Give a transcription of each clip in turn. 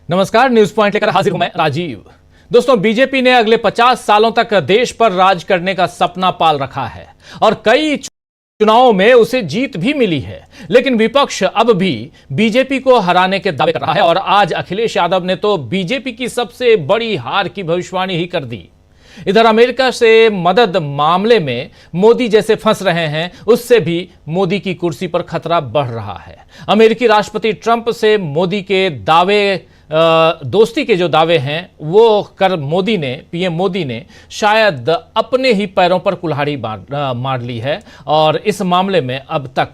नमस्कार, news point लेकर हाजिर हूं मैं राजीव। दोस्तों, बीजेपी ने अगले 50 सालों तक देश पर राज करने का सपना पाल रखा है और कई चुनावों में उसे जीत भी मिली है, लेकिन विपक्ष अब भी बीजेपी को हराने के दावे कर रहा है और आज अखिलेश यादव ने तो बीजेपी की सबसे बड़ी हार की भविष्यवाणी ही कर दी। इधर अमेरिका से मदद मामले में मोदी जैसे फंस रहे हैं, उससे भी मोदी की कुर्सी पर खतरा बढ़ रहा है। अमेरिकी राष्ट्रपति ट्रंप से मोदी के दावे, दोस्ती के जो दावे हैं वो कर पीएम मोदी ने शायद अपने ही पैरों पर कुल्हाड़ी मार ली है और इस मामले में अब तक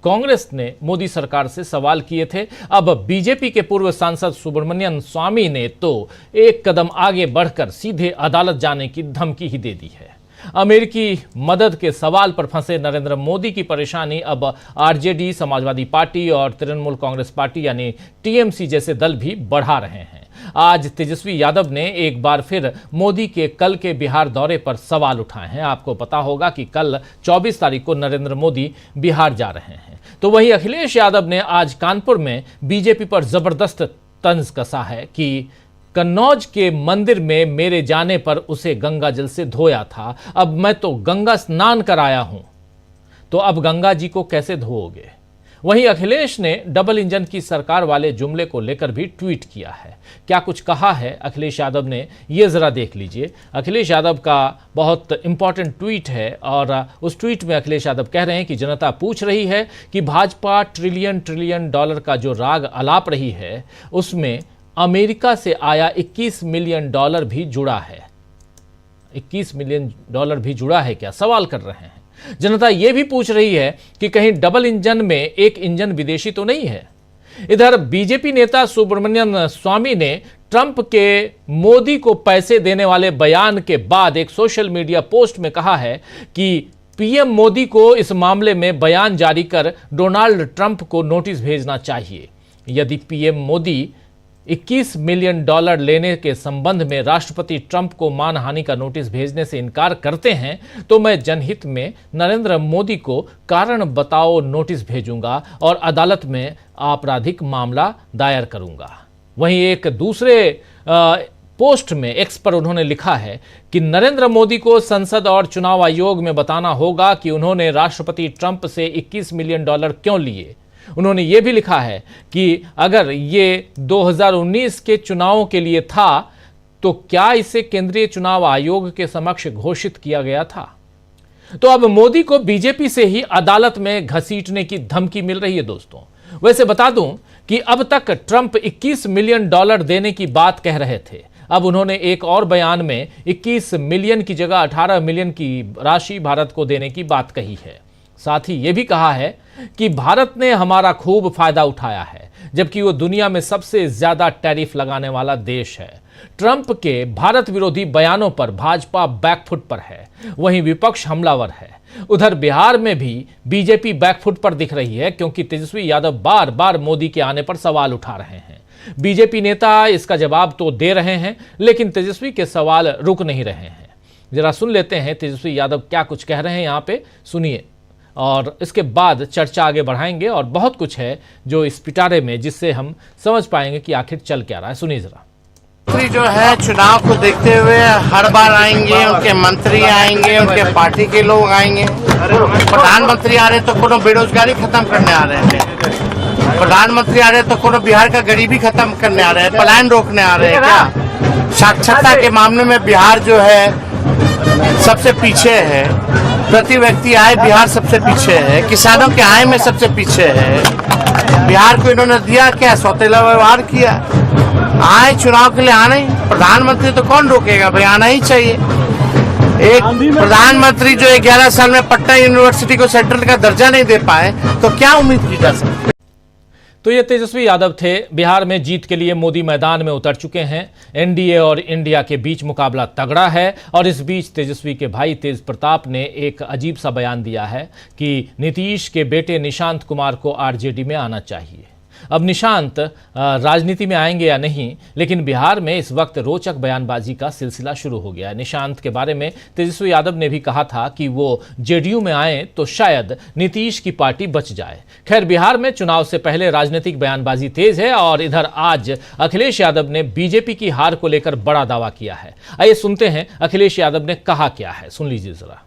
कांग्रेस ने मोदी सरकार से सवाल किए थे। अब बीजेपी के पूर्व सांसद सुब्रमण्यम स्वामी ने तो एक कदम आगे बढ़कर सीधे अदालत जाने की धमकी ही दे दी है। अमेरिकी मदद के सवाल पर फंसे नरेंद्र मोदी की परेशानी अब आरजेडी, समाजवादी पार्टी और तृणमूल कांग्रेस पार्टी यानी टीएमसी जैसे दल भी बढ़ा रहे हैं। आज तेजस्वी यादव ने एक बार फिर मोदी के कल के बिहार दौरे पर सवाल उठाए हैं। आपको पता होगा कि कल 24 तारीख को नरेंद्र मोदी बिहार जा रहे हैं। तो वहीं अखिलेश यादव ने आज कानपुर में बीजेपी पर जबरदस्त तंज कसा है कि कन्नौज के मंदिर में मेरे जाने पर उसे गंगा जल से धोया था, अब मैं तो गंगा स्नान कराया हूं, तो अब गंगा जी को कैसे धोओगे। वहीं अखिलेश ने डबल इंजन की सरकार वाले जुमले को लेकर भी ट्वीट किया है। क्या कुछ कहा है अखिलेश यादव ने, ये जरा देख लीजिए। अखिलेश यादव का बहुत इंपॉर्टेंट ट्वीट है और उस ट्वीट में अखिलेश यादव कह रहे हैं कि जनता पूछ रही है कि भाजपा ट्रिलियन ट्रिलियन डॉलर का जो राग अलाप रही है उसमें अमेरिका से आया 21 मिलियन डॉलर भी जुड़ा है। 21 मिलियन डॉलर भी जुड़ा है क्या, सवाल कर रहे हैं। जनता यह भी पूछ रही है कि कहीं डबल इंजन में एक इंजन विदेशी तो नहीं है। इधर बीजेपी नेता सुब्रमण्यम स्वामी ने ट्रंप के मोदी को पैसे देने वाले बयान के बाद एक सोशल मीडिया पोस्ट में कहा है कि पीएम मोदी को इस मामले में बयान जारी कर डोनाल्ड ट्रंप को नोटिस भेजना चाहिए। यदि पीएम मोदी 21 मिलियन डॉलर लेने के संबंध में राष्ट्रपति ट्रंप को मानहानि का नोटिस भेजने से इनकार करते हैं तो मैं जनहित में नरेंद्र मोदी को कारण बताओ नोटिस भेजूंगा और अदालत में आपराधिक मामला दायर करूंगा। वहीं एक दूसरे पोस्ट में एक्स पर उन्होंने लिखा है कि नरेंद्र मोदी को संसद और चुनाव आयोग में बताना होगा कि उन्होंने राष्ट्रपति ट्रंप से 21 मिलियन डॉलर क्यों लिए। उन्होंने ये भी लिखा है कि अगर ये 2019 के चुनावों के लिए था तो क्या इसे केंद्रीय चुनाव आयोग के समक्ष घोषित किया गया था। तो अब मोदी को बीजेपी से ही अदालत में घसीटने की धमकी मिल रही है। दोस्तों, वैसे बता दूं कि अब तक ट्रंप 21 मिलियन डॉलर देने की बात कह रहे थे। अब उन्होंने एक और बयान में 21 मिलियन की जगह 18 मिलियन की राशि भारत को देने की बात कही है। साथ ही यह भी कहा है कि भारत ने हमारा खूब फायदा उठाया है, जबकि वो दुनिया में सबसे ज्यादा टैरिफ लगाने वाला देश है। ट्रंप के भारत विरोधी बयानों पर भाजपा बैकफुट पर है, वहीं विपक्ष हमलावर है। उधर बिहार में भी बीजेपी बैकफुट पर दिख रही है, क्योंकि तेजस्वी यादव बार बार मोदी के आने पर सवाल उठा रहे हैं। बीजेपी नेता इसका जवाब तो दे रहे हैं, लेकिन तेजस्वी के सवाल रुक नहीं रहे हैं। जरा सुन लेते हैं तेजस्वी यादव क्या कुछ कह रहे हैं, यहाँ पे सुनिए और इसके बाद चर्चा आगे बढ़ाएंगे। और बहुत कुछ है जो इस पिटारे में, जिससे हम समझ पाएंगे कि आखिर चल क्या रहा है। सुनिए जरा। मंत्री जो है चुनाव को देखते हुए हर बार आएंगे, उनके मंत्री आएंगे, उनके पार्टी के लोग आएंगे। प्रधानमंत्री आ रहे तो कोनो बेरोजगारी खत्म करने आ रहे हैं, प्रधानमंत्री आ रहे तो कोनो बिहार का गरीबी खत्म करने आ रहे हैं, पलायन रोकने आ रहे हैं क्या। साक्षरता के मामले में बिहार जो है सबसे पीछे है, प्रति व्यक्ति आय बिहार सबसे पीछे है, किसानों के आय में सबसे पीछे है। बिहार को इन्होंने दिया क्या, सौतेला व्यवहार किया। आए चुनाव के लिए आने, प्रधानमंत्री तो कौन रोकेगा भाई, आना ही चाहिए। एक प्रधानमंत्री जो 11 साल में पटना यूनिवर्सिटी को सेंट्रल का दर्जा नहीं दे पाए तो क्या उम्मीद की जा सकती है। तो ये तेजस्वी यादव थे। बिहार में जीत के लिए मोदी मैदान में उतर चुके हैं। एनडीए और इंडिया के बीच मुकाबला तगड़ा है और इस बीच तेजस्वी के भाई तेज प्रताप ने एक अजीब सा बयान दिया है कि नीतीश के बेटे निशांत कुमार को आरजेडी में आना चाहिए। अब निशांत राजनीति में आएंगे या नहीं, लेकिन बिहार में इस वक्त रोचक बयानबाजी का सिलसिला शुरू हो गया है। निशांत के बारे में तेजस्वी यादव ने भी कहा था कि वो जेडीयू में आए तो शायद नीतीश की पार्टी बच जाए। खैर, बिहार में चुनाव से पहले राजनीतिक बयानबाजी तेज है और इधर आज अखिलेश यादव ने बीजेपी की हार को लेकर बड़ा दावा किया है। आइए सुनते हैं अखिलेश यादव ने कहा क्या है, सुन लीजिए जरा।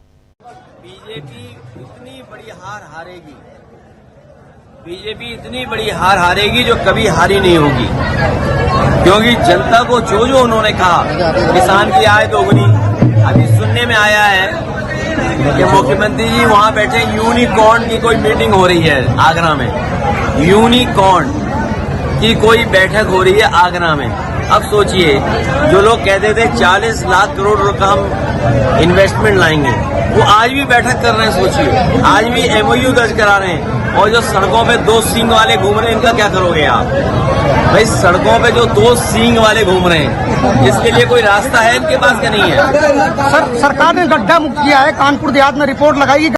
बीजेपी इतनी बड़ी हार हारेगी, बीजेपी इतनी बड़ी हार हारेगी जो कभी हारी नहीं होगी, क्योंकि जनता को जो जो उन्होंने कहा, किसान की आय दोगुनी। अभी सुनने में आया है कि मुख्यमंत्री जी वहां बैठे, यूनिकॉर्न की कोई मीटिंग हो रही है आगरा में, यूनिकॉर्न की कोई बैठक हो रही है आगरा में। अब सोचिए, जो लोग कहते थे 40 लाख करोड़ रुपए हम इन्वेस्टमेंट लाएंगे, वो आज भी बैठक कर रहे हैं। सोचिए, आज भी एमओयू दर्ज करा रहे हैं। और जो सड़कों पे 2 सींग वाले घूम रहे हैं, इनका क्या करोगे आप? भाई, सड़कों पे जो 2 सींग वाले घूम रहे हैं, इसके लिए कोई रास्ता है इनके पास क्या नहीं है? सरकार ने गड्ढा मुक्त किया है, कानपुर देहात में रिपोर्ट लगाई।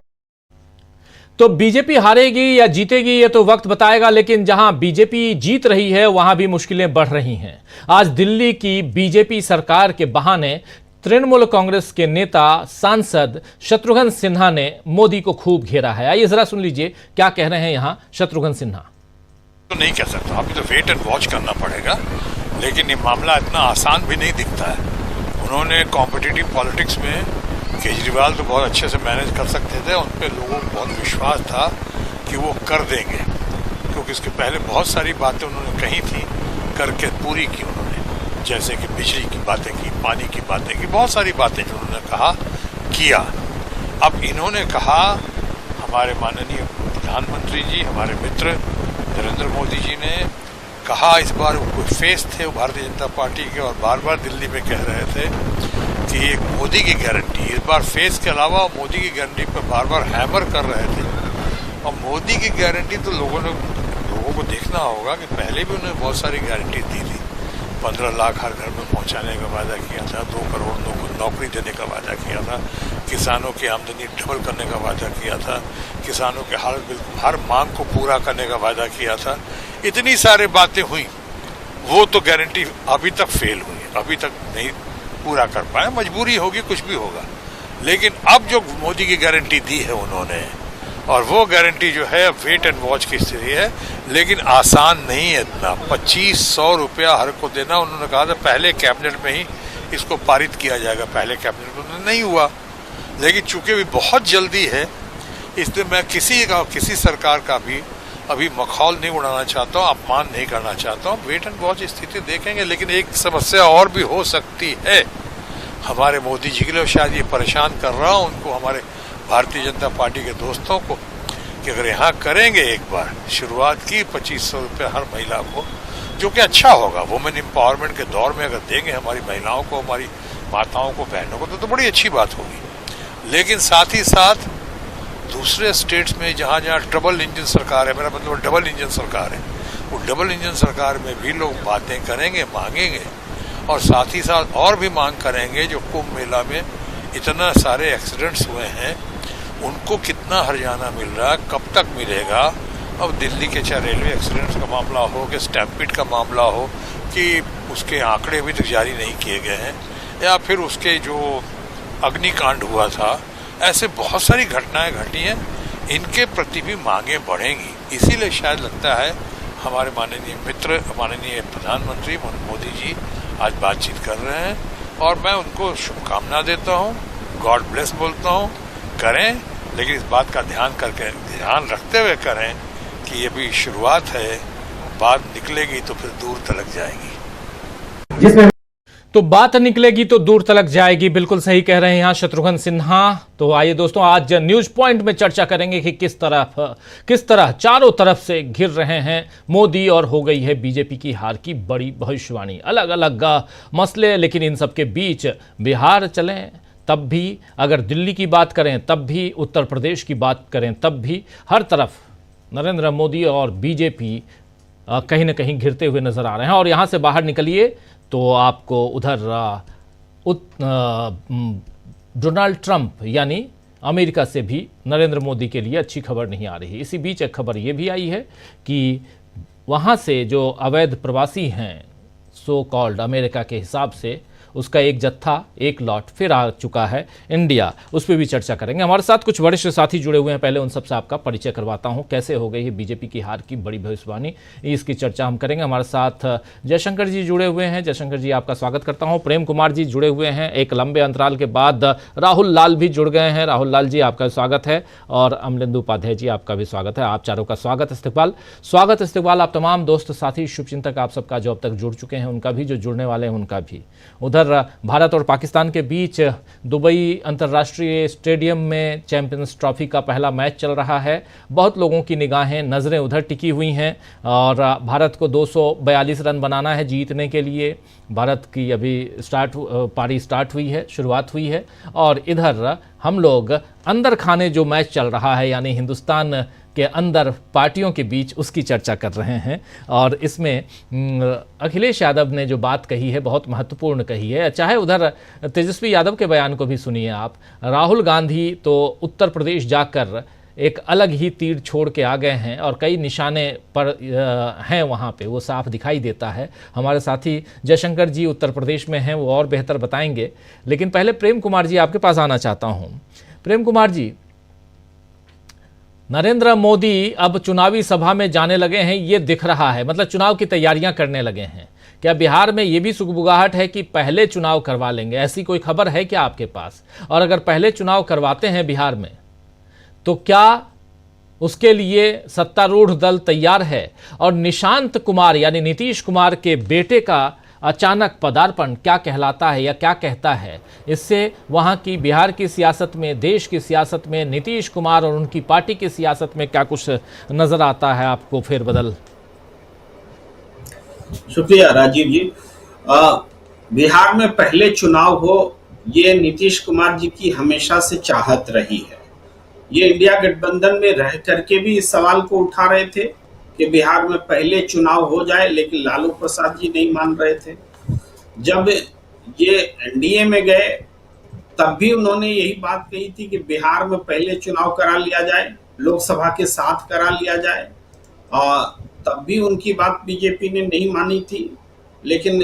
तो बीजेपी हारेगी या जीतेगी ये तो वक्त बताएगा, लेकिन जहां बीजेपी जीत रही है वहां भी मुश्किलें बढ़ रही हैं। आज दिल्ली की बीजेपी सरकार के बहाने तृणमूल कांग्रेस के नेता सांसद शत्रुघ्न सिन्हा ने मोदी को खूब घेरा है। आइए जरा सुन लीजिए क्या कह रहे हैं यहां शत्रुघ्न सिन्हा। तो नहीं कह सकता, अभी तो वेट एंड वॉच करना पड़ेगा, लेकिन ये मामला इतना आसान भी नहीं दिखता है। उन्होंने कॉम्पिटिटिव पॉलिटिक्स में केजरीवाल तो बहुत अच्छे से मैनेज कर सकते थे, उन पर लोगों को बहुत विश्वास था कि वो कर देंगे, क्योंकि इसके पहले बहुत सारी बातें उन्होंने कही थी, करके पूरी की उन्होंने। जैसे कि बिजली की बातें की, पानी की बातें की, बहुत सारी बातें जो उन्होंने कहा किया। अब इन्होंने कहा, हमारे माननीय प्रधानमंत्री जी, हमारे मित्र नरेंद्र मोदी जी ने कहा, इस बार कोई फेस थे वो भारतीय जनता पार्टी के, और बार बार दिल्ली में कह रहे थे कि एक मोदी की गारंटी, इस बार फेस के अलावा मोदी की गारंटी पर बार बार हैमर कर रहे थे। और मोदी की गारंटी तो लोगों को देखना होगा कि पहले भी उन्होंने बहुत सारी गारंटी दी थी। 15 लाख हर घर में पहुंचाने का वादा किया था, 2 करोड़ लोगों को नौकरी देने का वादा किया था, किसानों की आमदनी डबल करने का वादा किया था, किसानों के हर मांग को पूरा करने का वादा किया था। इतनी सारी बातें हुई, वो तो गारंटी अभी तक फेल हुई, अभी तक नहीं पूरा कर पाए। मजबूरी होगी, कुछ भी होगा, लेकिन अब जो मोदी की गारंटी दी है उन्होंने, और वो गारंटी जो है वेट एंड वॉच की स्थिति है, लेकिन आसान नहीं है इतना। 2500 रुपया हर को देना, उन्होंने कहा था पहले कैबिनेट में ही इसको पारित किया जाएगा, पहले कैबिनेट में नहीं हुआ, लेकिन चूंकि भी बहुत जल्दी है, इसलिए मैं किसी सरकार का भी अभी मखौल नहीं उड़ाना चाहता हूँ, अपमान नहीं करना चाहता हूँ। वेट एंड वॉच स्थिति देखेंगे, लेकिन एक समस्या और भी हो सकती है हमारे मोदी जी के लिए, शायद ये परेशान कर रहा हूँ उनको, हमारे भारतीय जनता पार्टी के दोस्तों को, कि अगर यहाँ करेंगे एक बार शुरुआत की 2500 रुपये हर महिला को, जो कि अच्छा होगा, वुमेन एम्पावरमेंट के दौर में अगर देंगे हमारी महिलाओं को, हमारी माताओं को, बहनों को, तो बड़ी अच्छी बात होगी। लेकिन साथ ही साथ दूसरे स्टेट्स में जहाँ जहाँ डबल इंजन सरकार है, मेरा मतलब डबल इंजन सरकार है, वो डबल इंजन सरकार में भी लोग बातें करेंगे, मांगेंगे, और साथ ही साथ और भी मांग करेंगे। जो कुंभ मेला में इतना सारे एक्सीडेंट्स हुए हैं, उनको कितना हर्जाना मिल रहा है, कब तक मिलेगा? अब दिल्ली के चाहे रेलवे एक्सीडेंट्स का मामला हो, कि स्टैम्पिड का मामला हो, कि उसके आंकड़े अभी तक जारी नहीं किए गए हैं, या फिर उसके जो अग्निकांड हुआ था, ऐसे बहुत सारी घटनाएं घटी हैं, इनके प्रति भी मांगे बढ़ेंगी। इसीलिए शायद लगता है हमारे माननीय मित्र, माननीय प्रधानमंत्री मोदी जी आज बातचीत कर रहे हैं, और मैं उनको शुभकामना देता हूँ, गॉड ब्लेस बोलता हूँ। करें, लेकिन इस बात का ध्यान रखते हुए करें कि ये भी शुरुआत है, बात निकलेगी तो फिर दूर तलक जाएगी। तो बात निकलेगी तो दूर तलक जाएगी, बिल्कुल सही कह रहे हैं यहाँ शत्रुघ्न सिन्हा। तो आइए दोस्तों, आज न्यूज पॉइंट में चर्चा करेंगे कि किस तरह चारों तरफ से घिर रहे हैं मोदी, और हो गई है बीजेपी की हार की बड़ी भविष्यवाणी। अलग अलग मसले, लेकिन इन सबके बीच बिहार चलें तब भी, अगर दिल्ली की बात करें तब भी, उत्तर प्रदेश की बात करें तब भी, हर तरफ नरेंद्र मोदी और बीजेपी कहीं ना कहीं घिरते हुए नजर आ रहे हैं। और यहाँ से बाहर निकलिए तो आपको उधर डोनाल्ड ट्रंप यानी अमेरिका से भी नरेंद्र मोदी के लिए अच्छी खबर नहीं आ रही। इसी बीच एक खबर ये भी आई है कि वहाँ से जो अवैध प्रवासी हैं, सो कॉल्ड अमेरिका के हिसाब से, उसका एक जत्था, एक लॉट फिर आ चुका है इंडिया। उस पर भी चर्चा करेंगे। हमारे साथ कुछ वरिष्ठ साथी जुड़े हुए हैं, पहले उन सबसे आपका परिचय करवाता हूं। कैसे हो गई है बीजेपी की हार की बड़ी भविष्यवाणी, इसकी चर्चा हम करेंगे। हमारे साथ जयशंकर जी जुड़े हुए हैं। जयशंकर जी, आपका स्वागत करता हूं। प्रेम कुमार जी जुड़े हुए हैं, एक लंबे अंतराल के बाद राहुल लाल भी जुड़ गए हैं। राहुल लाल जी, आपका स्वागत है। और अमलेंदु उपाध्याय जी, आपका भी स्वागत है। आप चारों का स्वागत इस्तकबाल आप तमाम दोस्त साथी शुभचिंतक आप सबका जो अब तक जुड़ चुके हैं उनका भी, जो जुड़ने वाले हैं उनका भी। उधर भारत और पाकिस्तान के बीच दुबई अंतर्राष्ट्रीय स्टेडियम में चैंपियंस ट्रॉफी का पहला मैच चल रहा है। बहुत लोगों की निगाहें, नज़रें उधर टिकी हुई हैं और भारत को 242 रन बनाना है जीतने के लिए। भारत की अभी पारी स्टार्ट हुई है, शुरुआत हुई है। और इधर हम लोग अंदर खाने जो मैच चल रहा है, यानी हिंदुस्तान के अंदर पार्टियों के बीच, उसकी चर्चा कर रहे हैं। और इसमें अखिलेश यादव ने जो बात कही है बहुत महत्वपूर्ण कही है। चाहे उधर तेजस्वी यादव के बयान को भी सुनिए आप। राहुल गांधी तो उत्तर प्रदेश जाकर एक अलग ही तीर छोड़ के आ गए हैं और कई निशाने पर हैं वहाँ पे, वो साफ दिखाई देता है। हमारे साथी जयशंकर जी उत्तर प्रदेश में हैं, वो और बेहतर बताएंगे। लेकिन पहले प्रेम कुमार जी आपके पास आना चाहता हूँ। प्रेम कुमार जी, नरेंद्र मोदी अब चुनावी सभा में जाने लगे हैं, ये दिख रहा है, मतलब चुनाव की तैयारियां करने लगे हैं। क्या बिहार में ये भी सुगबुगाहट है कि पहले चुनाव करवा लेंगे? ऐसी कोई खबर है क्या आपके पास? और अगर पहले चुनाव करवाते हैं बिहार में तो क्या उसके लिए सत्तारूढ़ दल तैयार है? और निशांत कुमार यानी नीतीश कुमार के बेटे का अचानक पदार्पण क्या कहलाता है या क्या कहता है? इससे वहां की बिहार की सियासत में, देश की सियासत में, नीतीश कुमार और उनकी पार्टी की सियासत में क्या कुछ नजर आता है आपको फेरबदल? शुक्रिया राजीव जी। बिहार में पहले चुनाव हो, ये नीतीश कुमार जी की हमेशा से चाहत रही है। ये इंडिया गठबंधन में रह करके भी इस सवाल को उठा रहे थे कि बिहार में पहले चुनाव हो जाए, लेकिन लालू प्रसाद जी नहीं मान रहे थे। जब ये एनडीए में गए तब भी उन्होंने यही बात कही थी कि बिहार में पहले चुनाव करा लिया जाए, लोकसभा के साथ करा लिया जाए, और तब भी उनकी बात बीजेपी ने नहीं मानी थी। लेकिन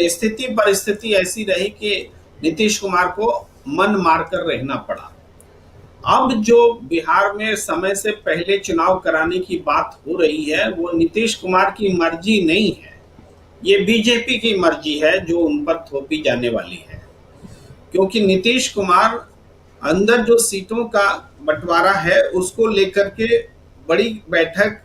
परिस्थिति ऐसी रही कि नीतीश कुमार को मन मारकर रहना पड़ा। अब जो बिहार में समय से पहले चुनाव कराने की बात हो रही है, वो नीतीश कुमार की मर्जी नहीं है, ये बीजेपी की मर्जी है जो उन पर थोपी जाने वाली है। क्योंकि नीतीश कुमार अंदर जो सीटों का बंटवारा है उसको लेकर के बड़ी बैठक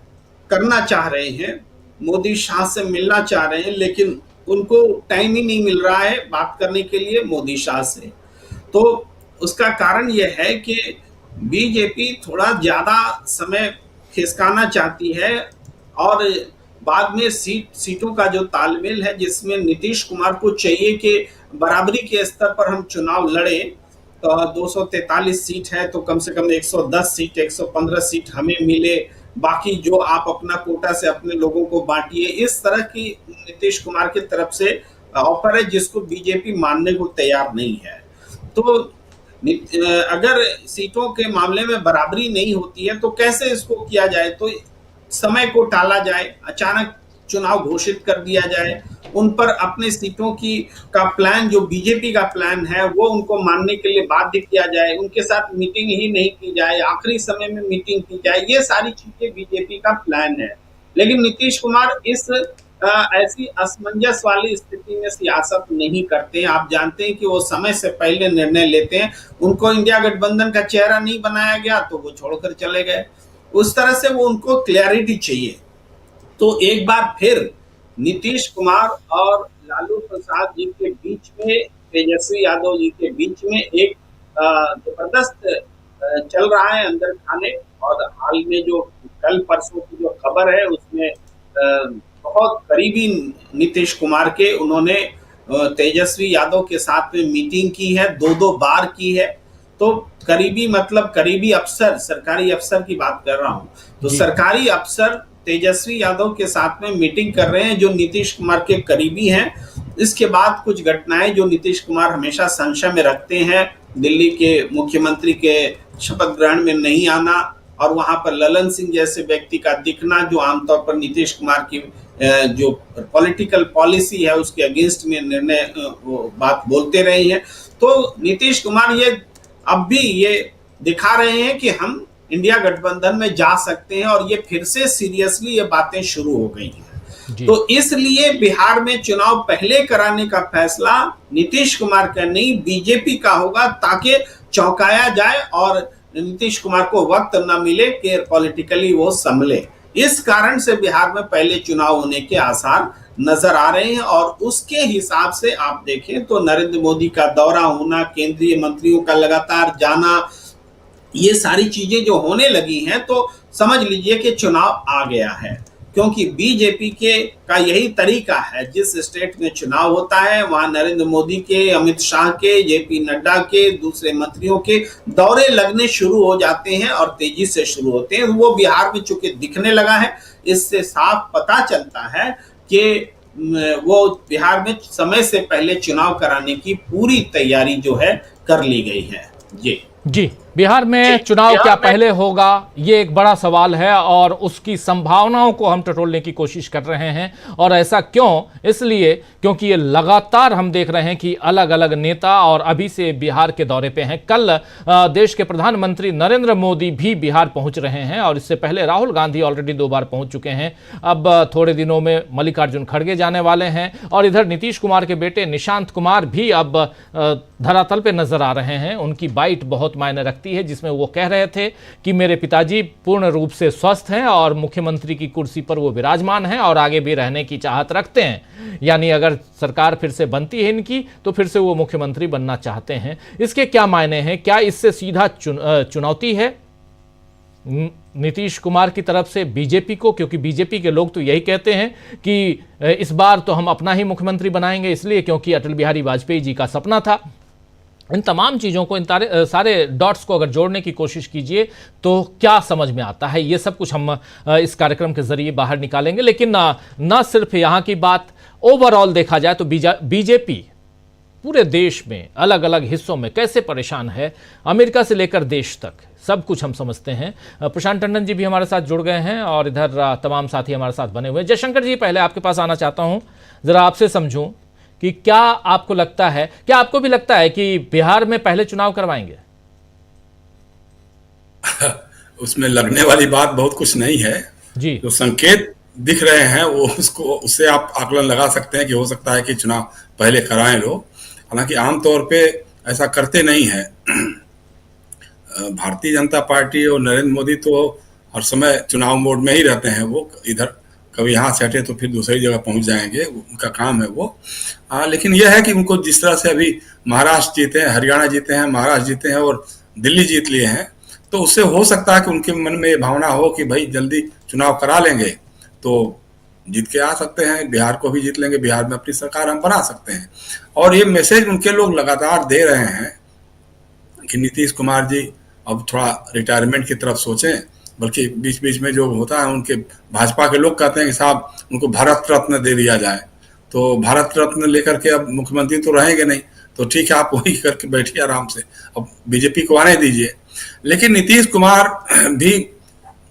करना चाह रहे हैं, मोदी शाह से मिलना चाह रहे हैं, लेकिन उनको टाइम ही नहीं मिल रहा है बात करने के लिए मोदी शाह से। तो उसका कारण यह है कि बीजेपी थोड़ा ज्यादा समय खिसकाना चाहती है और बाद में सीटों का जो तालमेल है, जिसमें नीतीश कुमार को चाहिए कि बराबरी के स्तर पर हम चुनाव लड़े। तो 243 सीट है तो कम से कम 110 सीट, 115 सीट हमें मिले, बाकी जो आप अपना कोटा से अपने लोगों को बांटिए। इस तरह की नीतीश कुमार की तरफ से ऑफर है जिसको बीजेपी मानने को तैयार नहीं है। तो अगर सीटों के मामले में बराबरी नहीं होती है तो कैसे इसको किया जाए? तो समय को टाला जाए, अचानक चुनाव घोषित कर दिया जाए, उन पर अपने सीटों का प्लान, जो बीजेपी का प्लान है, वो उनको मानने के लिए बाध्य किया जाए, उनके साथ मीटिंग ही नहीं की जाए, आखिरी समय में मीटिंग की जाए। ये सारी चीजें बीजेपी का प्लान है। लेकिन नीतीश कुमार इस ऐसी असमंजस वाली स्थिति में सियासत नहीं करते हैं। आप जानते हैं कि वो समय से पहले निर्णय लेते हैं। उनको इंडिया गठबंधन का चेहरा नहीं बनाया गया तो वो छोड़कर चले गए। उस तरह से वो उनको क्लैरिटी चाहिए। तो एक बार फिर नीतीश कुमार और लालू प्रसाद जी के बीच में, तेजस्वी यादव जी के बीच में एक जबरदस्त चल रहा है अंदर खाने। और हाल में जो कल परसों की जो खबर है उसमें बहुत करीबी नीतीश कुमार के उन्होंने तेजस्वी यादव के साथ में मीटिंग की है, 2 बार की है। तो करीबी मतलब करीबी अफसर, सरकारी अफसर की बात कर रहा हूं। तो सरकारी अफसर तेजस्वी यादव के साथ में मीटिंग कर रहे हैं जो नीतीश कुमार के करीबी हैं। इसके बाद कुछ घटनाएं जो नीतीश कुमार हमेशा संशय में रखते हैं, दिल्ली के मुख्यमंत्री के शपथ ग्रहण में नहीं आना और वहां पर ललन सिंह जैसे व्यक्ति का दिखना, जो आमतौर पर नीतीश कुमार की जो पॉलिटिकल पॉलिसी है उसके अगेंस्ट में निर्णय बात बोलते रहे हैं। तो नीतीश कुमार ये अब भी ये दिखा रहे हैं कि हम इंडिया गठबंधन में जा सकते हैं, और ये फिर से सीरियसली ये बातें शुरू हो गई हैं। तो इसलिए बिहार में चुनाव पहले कराने का फैसला नीतीश कुमार का नहीं, बीजेपी का होगा, ताकि चौंकाया जाए और नीतीश कुमार को वक्त न मिले कि पॉलिटिकली वो संभले। इस कारण से बिहार में पहले चुनाव होने के आसार नजर आ रहे हैं। और उसके हिसाब से आप देखें तो नरेंद्र मोदी का दौरा होना, केंद्रीय मंत्रियों का लगातार जाना, ये सारी चीजें जो होने लगी हैं, तो समझ लीजिए कि चुनाव आ गया है। क्योंकि बीजेपी का यही तरीका है, जिस स्टेट में चुनाव होता है वहां नरेंद्र मोदी के, अमित शाह के, जेपी नड्डा के, दूसरे मंत्रियों के दौरे लगने शुरू हो जाते हैं और तेजी से शुरू होते हैं। वो बिहार में चूंकि दिखने लगा है, इससे साफ पता चलता है कि वो बिहार में समय से पहले चुनाव कराने की पूरी तैयारी जो है कर ली गई है। जी बिहार में चुनाव क्या पहले होगा, ये एक बड़ा सवाल है और उसकी संभावनाओं को हम टटोलने की कोशिश कर रहे हैं। और ऐसा क्यों? इसलिए क्योंकि ये लगातार हम देख रहे हैं कि अलग अलग नेता और अभी से बिहार के दौरे पे हैं। कल देश के प्रधानमंत्री नरेंद्र मोदी भी बिहार पहुंच रहे हैं और इससे पहले राहुल गांधी ऑलरेडी 2 बार पहुंच चुके हैं। अब थोड़े दिनों में मल्लिकार्जुन खड़गे जाने वाले हैं और इधर नीतीश कुमार के बेटे निशांत कुमार भी अब धरातल पे नजर आ रहे हैं। उनकी बाइट बहुत मायने रखती है, जिसमें वो कह रहे थे कि मेरे पिताजी पूर्ण रूप से स्वस्थ हैं और मुख्यमंत्री की कुर्सी पर वो विराजमान हैं और आगे भी रहने की चाहत रखते हैं। यानी अगर सरकार फिर से बनती है इनकी, तो फिर से वो मुख्यमंत्री बनना चाहते हैं। इसके क्या मायने हैं? क्या इससे सीधा चुनौती है नीतीश कुमार की तरफ से बीजेपी को? क्योंकि बीजेपी के लोग तो यही कहते हैं कि इस बार तो हम अपना ही मुख्यमंत्री बनाएंगे, इसलिए क्योंकि अटल बिहारी वाजपेयी जी का सपना था। इन तमाम चीज़ों को, इन सारे डॉट्स को अगर जोड़ने की कोशिश कीजिए तो क्या समझ में आता है, ये सब कुछ हम इस कार्यक्रम के जरिए बाहर निकालेंगे। लेकिन न सिर्फ यहाँ की बात, ओवरऑल देखा जाए तो बीजेपी पूरे देश में अलग अलग हिस्सों में कैसे परेशान है, अमेरिका से लेकर देश तक सब कुछ हम समझते हैं। प्रशांत टंडन जी भी हमारे साथ जुड़ गए हैं और इधर तमाम साथी हमारे साथ बने हुए हैं। जयशंकर जी, पहले आपके पास आना चाहता हूँ, ज़रा आपसे समझूं कि क्या आपको लगता है, क्या आपको भी लगता है कि बिहार में पहले चुनाव करवाएंगे? उसमें लगने वाली बात बहुत कुछ नहीं है जी। जो संकेत दिख रहे हैं वो उससे आप आकलन लगा सकते हैं कि हो सकता है कि चुनाव पहले कराएं लोग। हालांकि आमतौर पे ऐसा करते नहीं है। भारतीय जनता पार्टी और नरेंद्र मोदी तो हर समय चुनाव मोड में ही रहते हैं। वो इधर कभी यहाँ से हटे तो फिर दूसरी जगह पहुंच जाएंगे, उनका काम है वो। लेकिन यह है कि उनको जिस तरह से अभी महाराष्ट्र जीते हैं, हरियाणा जीते हैं, महाराष्ट्र जीते हैं और दिल्ली जीत लिए हैं, तो उससे हो सकता है कि उनके मन में ये भावना हो कि भाई जल्दी चुनाव करा लेंगे तो जीत के आ सकते हैं, बिहार को भी जीत लेंगे, बिहार में अपनी सरकार हम बना सकते हैं। और ये मैसेज उनके लोग लगातार दे रहे हैं कि नीतीश कुमार जी अब थोड़ा रिटायरमेंट की तरफ सोचें। बल्कि बीच बीच में जो होता है, उनके भाजपा के लोग कहते हैं कि साहब उनको भारत रत्न दे दिया जाए, तो भारत रत्न लेकर के अब मुख्यमंत्री तो रहेंगे नहीं, तो ठीक है आप वही करके बैठिए आराम से, अब बीजेपी को आने दीजिए। लेकिन नीतीश कुमार भी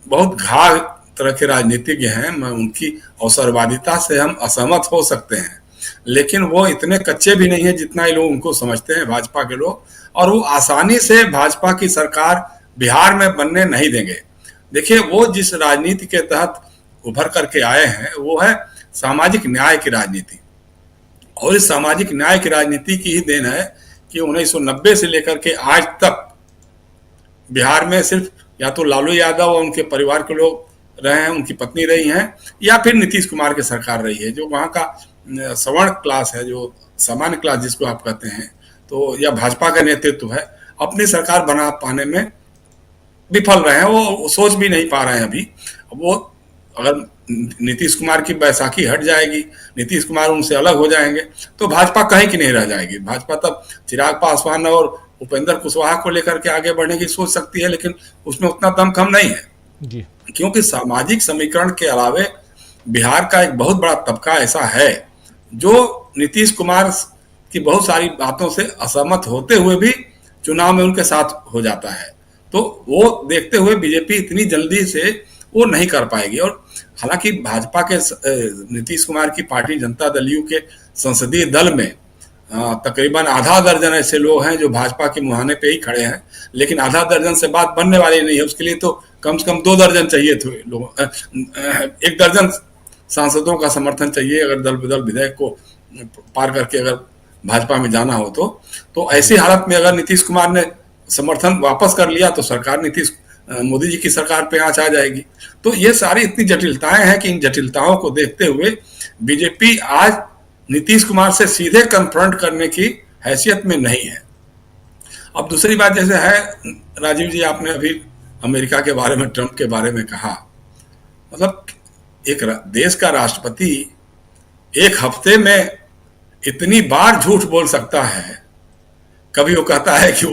बहुत घाघ तरह के राजनीतिज्ञ हैं। उनकी अवसरवादिता से हम असहमत हो सकते हैं, लेकिन वो इतने कच्चे भी नहीं है जितना ये लोग उनको समझते हैं, भाजपा के लोग। और वो आसानी से भाजपा की सरकार बिहार में बनने नहीं देंगे। देखिए, वो जिस राजनीति के तहत उभर करके आए हैं वो है सामाजिक न्याय की राजनीति। और इस सामाजिक न्याय की राजनीति की ही देन है कि 1990 से लेकर के आज तक बिहार में सिर्फ या तो लालू यादव और उनके परिवार के लोग रहे हैं, उनकी पत्नी रही हैं, या फिर नीतीश कुमार की सरकार रही है। जो वहाँ का सवर्ण क्लास है, जो सामान्य क्लास जिसको आप कहते हैं, तो या भाजपा का नेतृत्व है, अपनी सरकार बना पाने में विफल रहे हैं। वो सोच भी नहीं पा रहे हैं अभी। वो अगर नीतीश कुमार की बैसाखी हट जाएगी, नीतीश कुमार उनसे अलग हो जाएंगे, तो भाजपा कहीं की नहीं रह जाएगी। भाजपा तब चिराग पासवान और उपेंद्र कुशवाहा को लेकर के आगे बढ़ने की सोच सकती है, लेकिन उसमें उतना दमखम नहीं है जी। क्योंकि सामाजिक समीकरण के अलावे बिहार का एक बहुत बड़ा तबका ऐसा है जो नीतीश कुमार की बहुत सारी बातों से असहमत होते हुए भी चुनाव में उनके साथ हो जाता है। तो वो देखते हुए बीजेपी इतनी जल्दी से वो नहीं कर पाएगी। और हालांकि भाजपा के नीतीश कुमार की पार्टी जनता दल यू के संसदीय दल में तकरीबन आधा दर्जन ऐसे लोग हैं जो भाजपा के मुहाने पे ही खड़े हैं, लेकिन आधा दर्जन से बात बनने वाली नहीं है। उसके लिए तो कम से कम 2 दर्जन चाहिए थे लोग, 1 दर्जन सांसदों का समर्थन चाहिए अगर दल बदल विधेयक को पार करके अगर भाजपा में जाना हो तो ऐसी हालत में अगर नीतीश कुमार ने समर्थन वापस कर लिया तो सरकार मोदी जी की सरकार पे आंच आ जाएगी। तो ये सारी इतनी जटिलताएं हैं कि इन जटिलताओं को देखते हुए बीजेपी आज नीतीश कुमार से सीधे कन्फ्रंट करने की हैसियत में नहीं है। अब दूसरी बात जैसे है, राजीव जी आपने अभी अमेरिका के बारे में, ट्रंप के बारे में कहा, मतलब एक देश का राष्ट्रपति 1 हफ्ते में इतनी बार झूठ बोल सकता है। कभी वो कहता है कि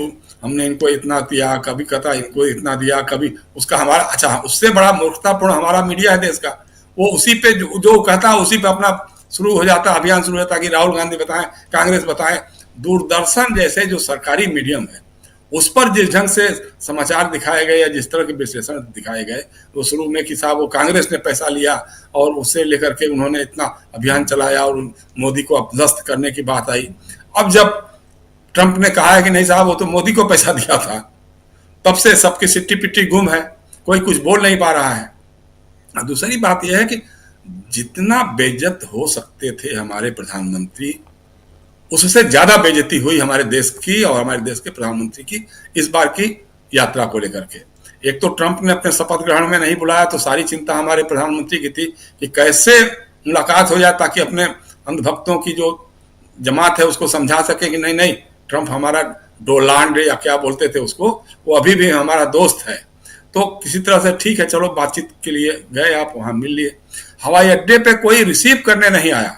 हमने इनको इतना दिया, कभी कहता है इनको इतना दिया, कभी उसका हमारा, अच्छा उससे बड़ा मूर्खतापूर्ण हमारा मीडिया है देश का, वो उसी पे जो कहता है उसी पे अपना शुरू हो जाता है, अभियान शुरू होता है कि राहुल गांधी बताएं, कांग्रेस बताएं। दूरदर्शन जैसे जो सरकारी मीडियम है उस पर जिस ढंग से समाचार दिखाए गए या जिस तरह के विश्लेषण दिखाए गए, वो शुरू में कि साहब वो कांग्रेस ने पैसा लिया और उससे लेकर के उन्होंने इतना अभियान चलाया और मोदी को अपदस्थ करने की बात आई। अब जब ट्रंप ने कहा है कि नहीं साहब वो तो मोदी को पैसा दिया था, तब से सबकी सिट्टी पिट्टी गुम है, कोई कुछ बोल नहीं पा रहा है। दूसरी बात यह है कि जितना बेइज्जत हो सकते थे हमारे प्रधानमंत्री, उससे ज्यादा बेइज्जती हुई हमारे देश की और हमारे देश के प्रधानमंत्री की इस बार की यात्रा को लेकर के। एक तो ट्रंप ने अपने शपथ ग्रहण में नहीं बुलाया, तो सारी चिंता हमारे प्रधानमंत्री की थी कि कैसे मुलाकात हो जाए ताकि अपने अंधभक्तों की जो जमात है उसको समझा सके कि नहीं नहीं ट्रंप हमारा डोनाल्ड या क्या बोलते थे उसको, वो अभी भी हमारा दोस्त है। तो किसी तरह से ठीक है चलो बातचीत के लिए गए, आप वहां मिल लिए। हवाई अड्डे पे कोई रिसीव करने नहीं आया।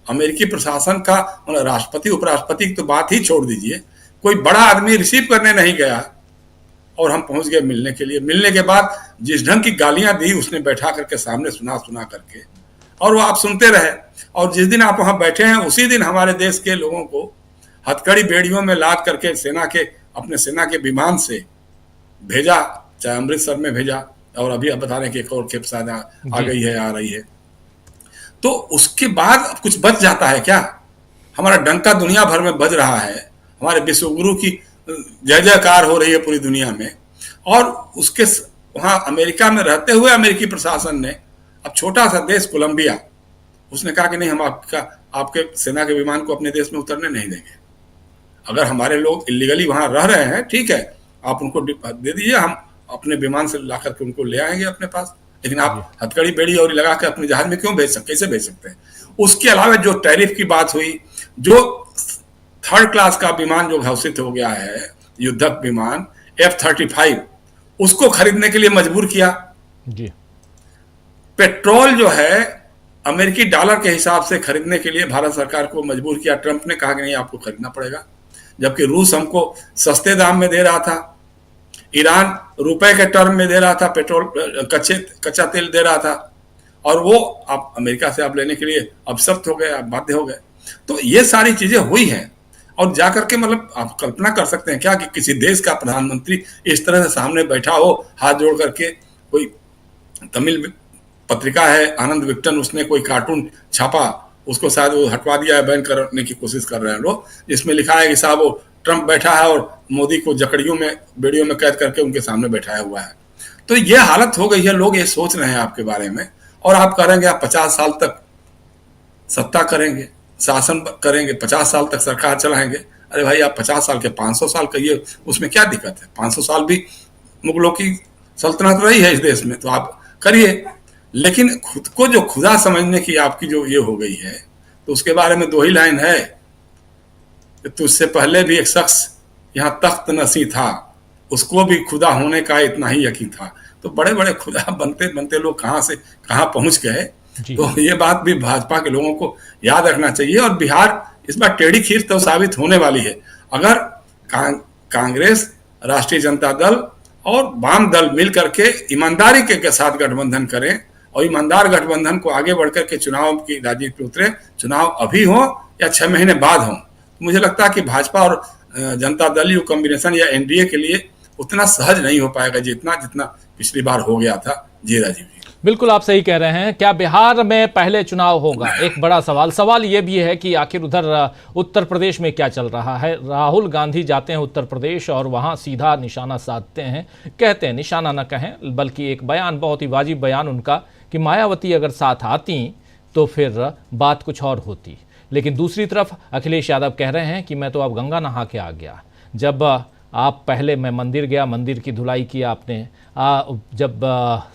अमेरिकी प्रशासन का, राष्ट्रपति उपराष्ट्रपति की तो बात ही छोड़ दीजिए, कोई बड़ा आदमी रिसीव करने नहीं गया और हम पहुंच गए मिलने के लिए। मिलने के बाद जिस ढंग की गालियां दी उसने बैठा करके सामने सुना करके, और वो आप सुनते रहे। और जिस दिन आप वहां बैठे हैं उसी दिन हमारे देश के लोगों को हथकड़ी बेड़ियों में लाद करके अपने सेना के विमान से भेजा, चाहे अमृतसर में भेजा, और अभी आप बता रहे हैं कि एक और खेप शायद आ गई है, आ रही है। तो उसके बाद कुछ बच जाता है क्या? हमारा डंका दुनिया भर में बज रहा है, हमारे विश्वगुरु की जय जयकार हो रही है पूरी दुनिया में, और उसके वहां अमेरिका में रहते हुए अमेरिकी प्रशासन ने, अब छोटा सा देश कोलंबिया, उसने कहा कि नहीं हम आपके सेना के विमान को अपने देश में उतरने नहीं देंगे। अगर हमारे लोग इलीगली वहां रह रहे हैं ठीक है, आप उनको दे दीजिए, हम अपने विमान से ला करके उनको ले आएंगे अपने पास, लेकिन आप हथकड़ी बेड़ी और लगा के अपने जहाज में क्यों कैसे भेज सकते हैं? उसके अलावा जो टैरिफ की बात हुई, जो 3rd क्लास का विमान जो घोषित हो गया है, युद्धक विमान F-35, उसको खरीदने के लिए मजबूर किया। जी। पेट्रोल जो है अमेरिकी डॉलर के हिसाब से खरीदने के लिए भारत सरकार को मजबूर किया। ट्रंप ने कहा कि नहीं आपको खरीदना पड़ेगा, जबकि रूस हमको सस्ते दाम में दे रहा था, ईरान रुपए के टर्म में दे रहा था, पेट्रोल कच्चा तेल दे रहा था, और वो आप अमेरिका से आप लेने के लिए अब सख्त हो गए, आप बाध्य हो गए। तो ये सारी चीजें हुई हैं, और जाकर के मतलब आप कल्पना कर सकते हैं क्या कि किसी देश का प्रधानमंत्री इस तरह से सामने बैठा हो, हाथ जोड़ करके। कोई तमिल पत्रिका है आनंद विक्टन, उसने कोई कार्टून छापा, उसको शायद वो हटवा दिया है, बैन करने की कोशिश कर रहे हैं लोग, जिसमें लिखा है कि साहब वो ट्रंप बैठा है और मोदी को जकड़ियों में बेड़ियों में कैद करके उनके सामने बैठाया हुआ है। तो ये हालत हो गई है, लोग ये सोच रहे हैं आपके बारे में, और आप करेंगे आप 50 साल तक सत्ता करेंगे, शासन करेंगे, 50 साल तक सरकार चलाएंगे। अरे भाई आप 50 साल के 500 साल कहिए, उसमें क्या दिक्कत है? 500 साल भी मुगलों की सल्तनत रही है इस देश में, तो आप करिए। लेकिन खुद को जो खुदा समझने की आपकी जो ये हो गई है, तो उसके बारे में 2 ही लाइन है कि तुझसे पहले भी एक शख्स यहाँ तख्त नसी था, उसको भी खुदा होने का इतना ही यकीन था। तो बड़े बड़े खुदा बनते बनते लोग कहाँ से कहाँ पहुंच गए। तो ये बात भी भाजपा के लोगों को याद रखना चाहिए। और बिहार इस बार टेढ़ी खीर तो साबित होने वाली है। अगर कांग्रेस, राष्ट्रीय जनता दल और वाम दल मिल करके ईमानदारी के साथ गठबंधन करें, और ईमानदार गठबंधन को आगे बढ़कर के चुनाव की राजनीति में उतरे, चुनाव अभी हो या 6 महीने बाद हो, मुझे लगता है कि भाजपा और जनता दल यू कॉम्बिनेशन या एनडीए के लिए उतना सहज नहीं हो पाएगा जितना जितना पिछली बार हो गया था। जी राजीव जी, बिल्कुल आप सही कह रहे हैं। क्या बिहार में पहले चुनाव होगा, एक बड़ा सवाल ये भी है कि आखिर उधर उत्तर प्रदेश में क्या चल रहा है। राहुल गांधी जाते हैं उत्तर प्रदेश और वहां सीधा निशाना साधते हैं, कहते हैं, निशाना न कहें बल्कि एक बयान, बहुत ही वाजिब बयान उनका, कि मायावती अगर साथ आती तो फिर बात कुछ और होती। लेकिन दूसरी तरफ अखिलेश यादव कह रहे हैं कि मैं तो अब गंगा नहा के आ गया। जब आप पहले मैं मंदिर गया, मंदिर की धुलाई की आपने, जब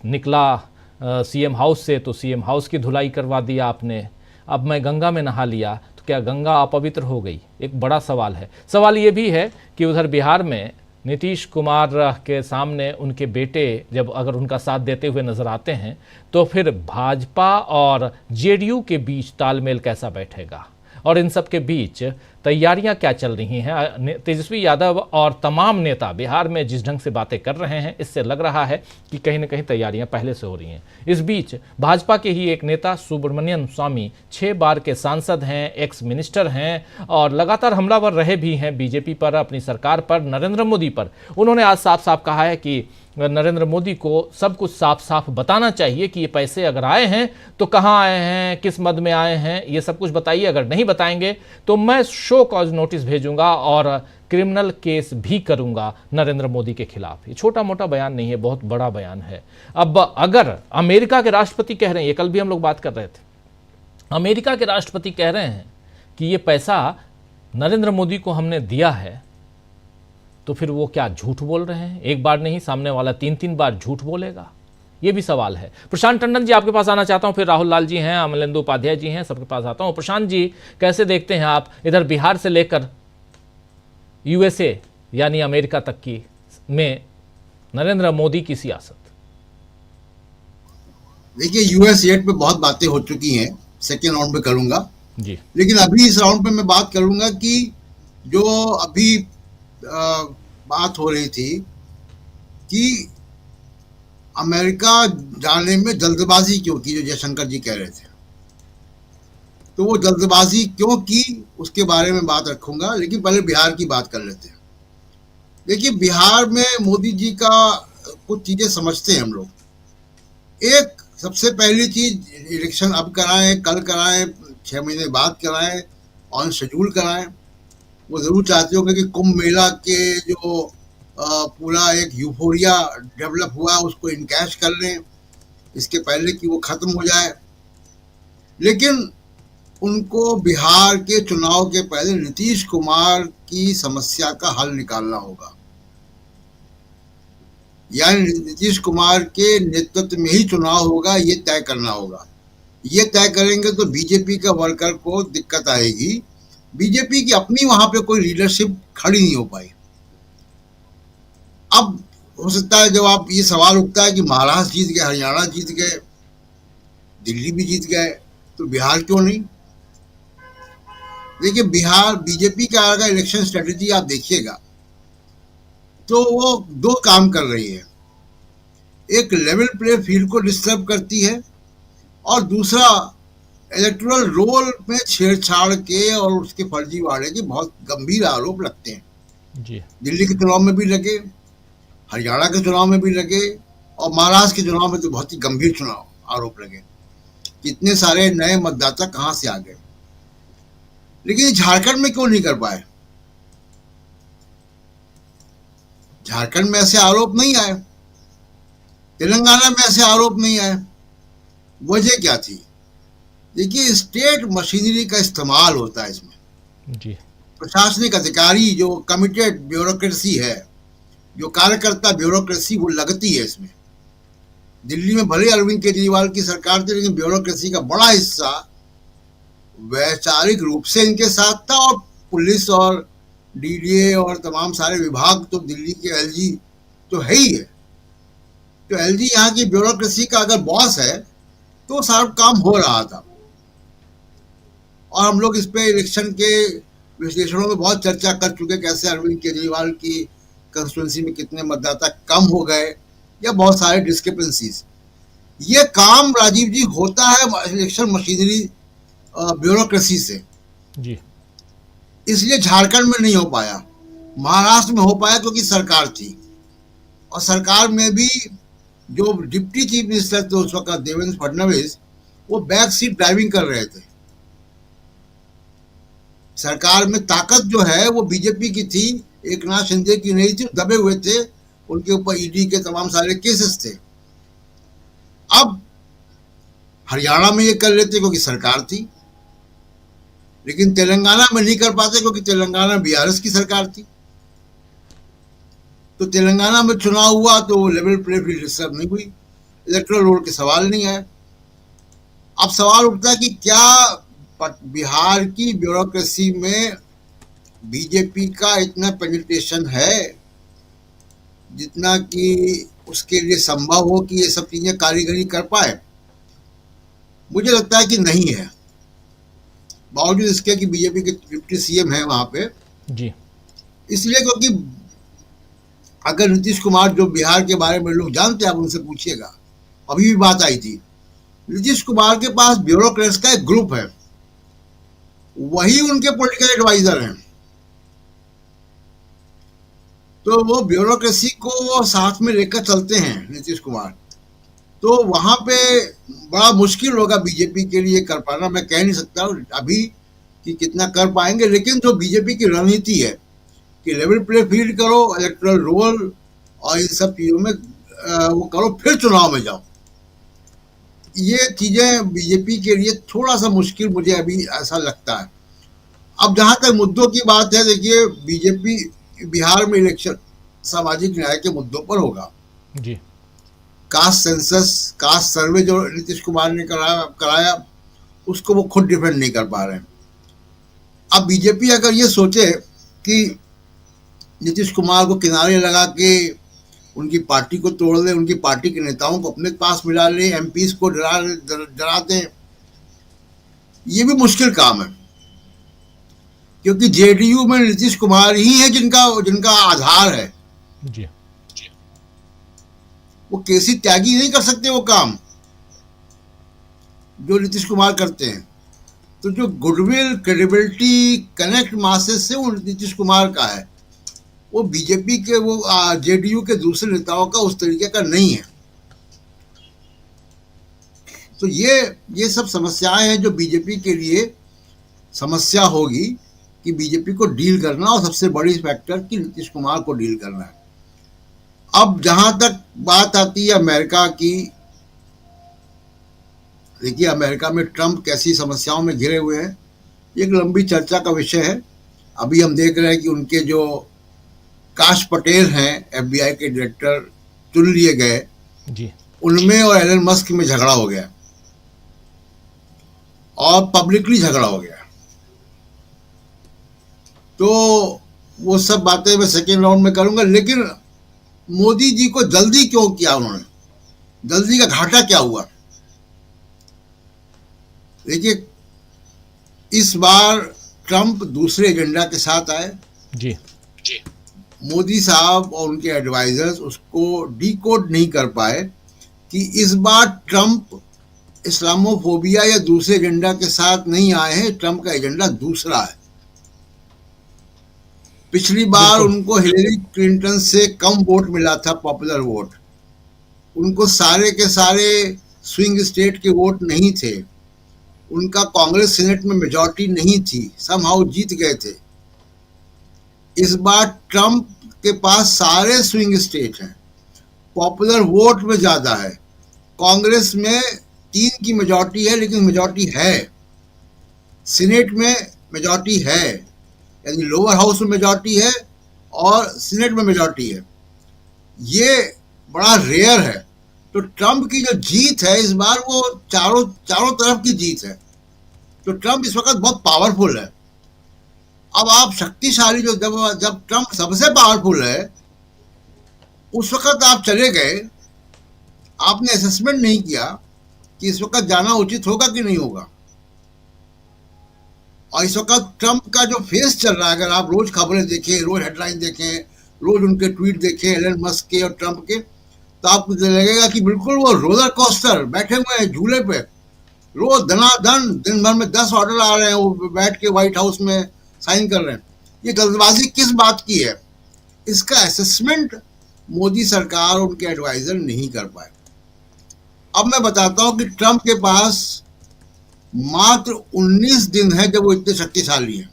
निकला सीएम हाउस से तो सीएम हाउस की धुलाई करवा दिया आपने, अब मैं गंगा में नहा लिया तो क्या गंगा अपवित्र हो गई? एक बड़ा सवाल है। सवाल ये भी है कि उधर बिहार में नीतीश कुमार के सामने उनके बेटे जब अगर उनका साथ देते हुए नजर आते हैं तो फिर भाजपा और जेडीयू के बीच तालमेल कैसा बैठेगा, और इन सब के बीच तैयारियां क्या चल रही हैं। तेजस्वी यादव और तमाम नेता बिहार में जिस ढंग से बातें कर रहे हैं, इससे लग रहा है कि कहीं ना कहीं तैयारियां पहले से हो रही हैं। इस बीच भाजपा के ही एक नेता सुब्रमण्यम स्वामी 6 बार के सांसद हैं, एक्स मिनिस्टर हैं और लगातार हमलावर रहे भी हैं बीजेपी पर, अपनी सरकार पर, नरेंद्र मोदी पर। उन्होंने आज साफ साफ कहा है कि नरेंद्र मोदी को सब कुछ साफ साफ बताना चाहिए कि ये पैसे अगर आए हैं तो कहाँ आए हैं, किस मद में आए हैं, ये सब कुछ बताइए। अगर नहीं बताएंगे तो मैं शो कॉज नोटिस भेजूंगा और क्रिमिनल केस भी करूंगा नरेंद्र मोदी के खिलाफ। ये छोटा मोटा बयान नहीं है, बहुत बड़ा बयान है। अब अगर अमेरिका के राष्ट्रपति कह रहे हैं, ये कल भी हम लोग बात कर रहे थे, अमेरिका के राष्ट्रपति कह रहे हैं कि ये पैसा नरेंद्र मोदी को हमने दिया है, तो फिर वो क्या झूठ बोल रहे हैं? एक बार नहीं, सामने वाला 3-3 बार झूठ बोलेगा? ये भी सवाल है। प्रशांत टंडन जी, आपके पास आना चाहता हूं, फिर राहुल लाल जी हैं, अमलेंदु उपाध्याय जी हैं, सबके पास आता हूं। प्रशांत जी, कैसे देखते हैं आप इधर बिहार से लेकर यूएसए यानी अमेरिका तक की में नरेंद्र मोदी की सियासत? देखिए, यूएस एड पे बहुत बातें हो चुकी हैं, सेकेंड राउंड में करूंगा जी, लेकिन अभी इस राउंड पे मैं बात करूंगा कि जो अभी बात हो रही थी कि अमेरिका जाने में जल्दबाजी क्यों की, जो जयशंकर जी कह रहे थे, तो वो जल्दबाजी क्यों की उसके बारे में बात रखूंगा। लेकिन पहले बिहार की बात कर लेते हैं। देखिए, बिहार में मोदी जी का कुछ चीजें समझते हैं हम लोग। एक सबसे पहली चीज, इलेक्शन अब कराएं, कल कराएं, 6 महीने बाद कराएं, ऑन शेड्यूल कराएं। वो जरूर चाहते होंगे कि कुंभ मेला के जो पूरा एक यूफोरिया डेवलप हुआ उसको इनकैश कर लें, इसके पहले कि वो खत्म हो जाए। लेकिन उनको बिहार के चुनाव के पहले नीतीश कुमार की समस्या का हल निकालना होगा, यानी नीतीश कुमार के नेतृत्व में ही चुनाव होगा, ये तय करना होगा। ये तय करेंगे तो बीजेपी का वर्कर को दिक्कत आएगी। बीजेपी की अपनी वहां पे कोई लीडरशिप खड़ी नहीं हो पाई। अब हो सकता है जब आप ये सवाल उठता है कि महाराष्ट्र जीत गए, हरियाणा जीत गए, दिल्ली भी जीत गए, तो बिहार क्यों नहीं? देखिए, बिहार बीजेपी का अगर इलेक्शन स्ट्रेटेजी आप देखिएगा तो वो 2 काम कर रही है। एक लेवल प्ले फील्ड को डिस्टर्ब करती है और दूसरा इलेक्टोरल रोल में छेड़छाड़ के और उसके फर्जीवाड़े के बहुत गंभीर आरोप लगते हैं जी। दिल्ली के चुनाव में भी लगे, हरियाणा के चुनाव में भी लगे और महाराष्ट्र के चुनाव में तो बहुत ही गंभीर चुनाव आरोप लगे। कितने सारे नए मतदाता कहां से आ गए। लेकिन झारखंड में क्यों नहीं कर पाए? झारखंड में ऐसे आरोप नहीं आए, तेलंगाना में ऐसे आरोप नहीं आए। वजह क्या थी? देखिए, स्टेट मशीनरी का इस्तेमाल होता है इसमें जी। प्रशासनिक अधिकारी जो कमिटेड ब्यूरोक्रेसी है, जो कार्यकर्ता ब्यूरोक्रेसी, वो लगती है इसमें। दिल्ली में भले अरविंद केजरीवाल की सरकार थी, लेकिन ब्यूरोक्रेसी का बड़ा हिस्सा वैचारिक रूप से इनके साथ था। और पुलिस और डीडीए और तमाम सारे विभाग तो दिल्ली के एलजी तो है ही है। तो एलजी यहाँ की ब्यूरोक्रेसी का अगर बॉस है तो सारा काम हो रहा था। और हम लोग इस पे इलेक्शन के विश्लेषणों में बहुत चर्चा कर चुके, कैसे अरविंद केजरीवाल की कंस्टिट्यूंसी में कितने मतदाता कम हो गए या बहुत सारे डिस्क्रिपेंसीज। ये काम राजीव जी होता है इलेक्शन मशीनरी ब्यूरोक्रेसी से जी। इसलिए झारखंड में नहीं हो पाया, महाराष्ट्र में हो पाया क्योंकि सरकार थी। और सरकार में भी जो डिप्टी चीफ मिनिस्टर थे उस वक्त देवेंद्र फडणवीस, वो बैक सीट ड्राइविंग कर रहे थे। सरकार में ताकत जो है वो बीजेपी की थी, एकनाथ शिंदे की नहीं थी। दबे हुए थे, उनके ऊपर ईडी के तमाम सारे केसेस थे। अब हरियाणा में ये कर लेते क्योंकि सरकार थी, लेकिन तेलंगाना में नहीं कर पाते क्योंकि तेलंगाना बीआरएस की सरकार थी। तो तेलंगाना में चुनाव हुआ तो वो लेवल प्ले फील्ड डिस्टर्ब नहीं हुई, इलेक्टोरल रोल के सवाल नहीं आए। अब सवाल उठता है कि क्या बिहार की ब्यूरोक्रेसी में बीजेपी का इतना पेनिट्रेशन है जितना कि उसके लिए संभव हो कि ये सब चीजें कारीगरी कर पाए? मुझे लगता है कि नहीं है, बावजूद इसके कि बीजेपी के डिप्टी सीएम है वहां पे जी। इसलिए क्योंकि अगर नीतीश कुमार, जो बिहार के बारे में लोग जानते हैं, आप उनसे पूछिएगा, अभी भी बात आई थी, नीतीश कुमार के पास ब्यूरोक्रेट्स का एक ग्रुप है, वही उनके पॉलिटिकल एडवाइजर हैं। तो वो ब्यूरोक्रेसी को साथ में लेकर चलते हैं नीतीश कुमार। तो वहां पे बड़ा मुश्किल होगा बीजेपी के लिए कर पाना। मैं कह नहीं सकता अभी कि कितना कर पाएंगे, लेकिन जो बीजेपी की रणनीति है कि लेवल प्ले फील्ड करो, इलेक्टोरल रोल और इन सब चीजों में वो करो, फिर चुनाव में जाओ, ये चीजें बीजेपी के लिए थोड़ा सा मुश्किल मुझे अभी ऐसा लगता है। अब जहां तक मुद्दों की बात है, देखिए बीजेपी बिहार में इलेक्शन सामाजिक न्याय के मुद्दों पर होगा जी। कास्ट सेंसस, कास्ट सर्वे जो नीतीश कुमार ने कराया उसको वो खुद डिफेंड नहीं कर पा रहे हैं। अब बीजेपी अगर ये सोचे कि नीतीश कुमार को किनारे लगा के उनकी पार्टी को तोड़ ले, उनकी पार्टी के नेताओं को अपने पास मिला ले, एमपीज को डरा दें, ये भी मुश्किल काम है, क्योंकि जेडीयू में नीतीश कुमार ही है जिनका आधार है जी। वो केसी त्यागी नहीं कर सकते वो काम जो नीतीश कुमार करते हैं। तो जो गुडविल, क्रेडिबिलिटी, कनेक्ट मासेस से वो नीतीश कुमार का है, वो बीजेपी के, वो जेडीयू के दूसरे नेताओं का उस तरीके का नहीं है। तो ये सब समस्याएं हैं जो बीजेपी के लिए समस्या होगी कि बीजेपी को डील करना, और सबसे बड़ी फैक्टर कि नीतीश कुमार को डील करना है। अब जहां तक बात आती है अमेरिका की, देखिए अमेरिका में ट्रंप कैसी समस्याओं में घिरे हुए हैं, एक लंबी चर्चा का विषय है। अभी हम देख रहे हैं कि उनके जो काश पटेल हैं एफबीआई के डायरेक्टर चुन लिए गए जी, उनमें और एलन मस्क में झगड़ा हो गया और पब्लिकली झगड़ा हो गया। तो वो सब बातें मैं सेकेंड राउंड में करूंगा, लेकिन मोदी जी को जल्दी क्यों किया उन्होंने, जल्दी का घाटा क्या हुआ? देखिए इस बार ट्रंप दूसरे एजेंडा के साथ आए जी। मोदी साहब और उनके एडवाइजर्स उसको डीकोड नहीं कर पाए कि इस बार ट्रंप इस्लामोफोबिया या दूसरे एजेंडा के साथ नहीं आए हैं, ट्रंप का एजेंडा दूसरा है। पिछली बार उनको हिलेरी क्लिंटन से कम वोट मिला था, पॉपुलर वोट, उनको सारे के सारे स्विंग स्टेट के वोट नहीं थे, उनका कांग्रेस सीनेट में मेजॉरिटी नहीं थी, समहाउ जीत गए थे। इस बार ट्रंप के पास सारे स्विंग स्टेट हैं, पॉपुलर वोट में ज्यादा है, कांग्रेस में 3 की मेजॉरिटी है लेकिन मेजॉरिटी है, सीनेट में मेजॉरिटी है, यानी लोअर हाउस में मेजॉरिटी है और सीनेट में मेजॉरिटी है। ये बड़ा रेयर है। तो ट्रंप की जो जीत है इस बार वो चारों तरफ की जीत है। तो ट्रंप इस वक्त बहुत पावरफुल है। अब आप शक्तिशाली, जो जब ट्रंप सबसे पावरफुल है उस वक्त आप चले गए, आपने असेसमेंट नहीं किया कि इस वक्त जाना उचित होगा कि नहीं होगा। और इस वक्त ट्रंप का जो फेस चल रहा है, अगर आप रोज खबरें देखें, रोज हेडलाइन देखें, रोज उनके ट्वीट देखें एलन मस्क के और ट्रंप के, तो आपको लगेगा कि बिल्कुल वो रोलर कोस्टर बैठे हुए हैं झूले पे, रोज धनाधन दिन भर में 10 ऑर्डर आ रहे हैं, वो बैठ के व्हाइट हाउस में साइन कर रहे हैं। ये जल्दबाजी किस बात की है? इसका असेसमेंट मोदी सरकार और उनके एडवाइजर नहीं कर पाए। अब मैं बताता हूं कि ट्रंप के पास मात्र 19 दिन है जब वो इतने शक्तिशाली हैं।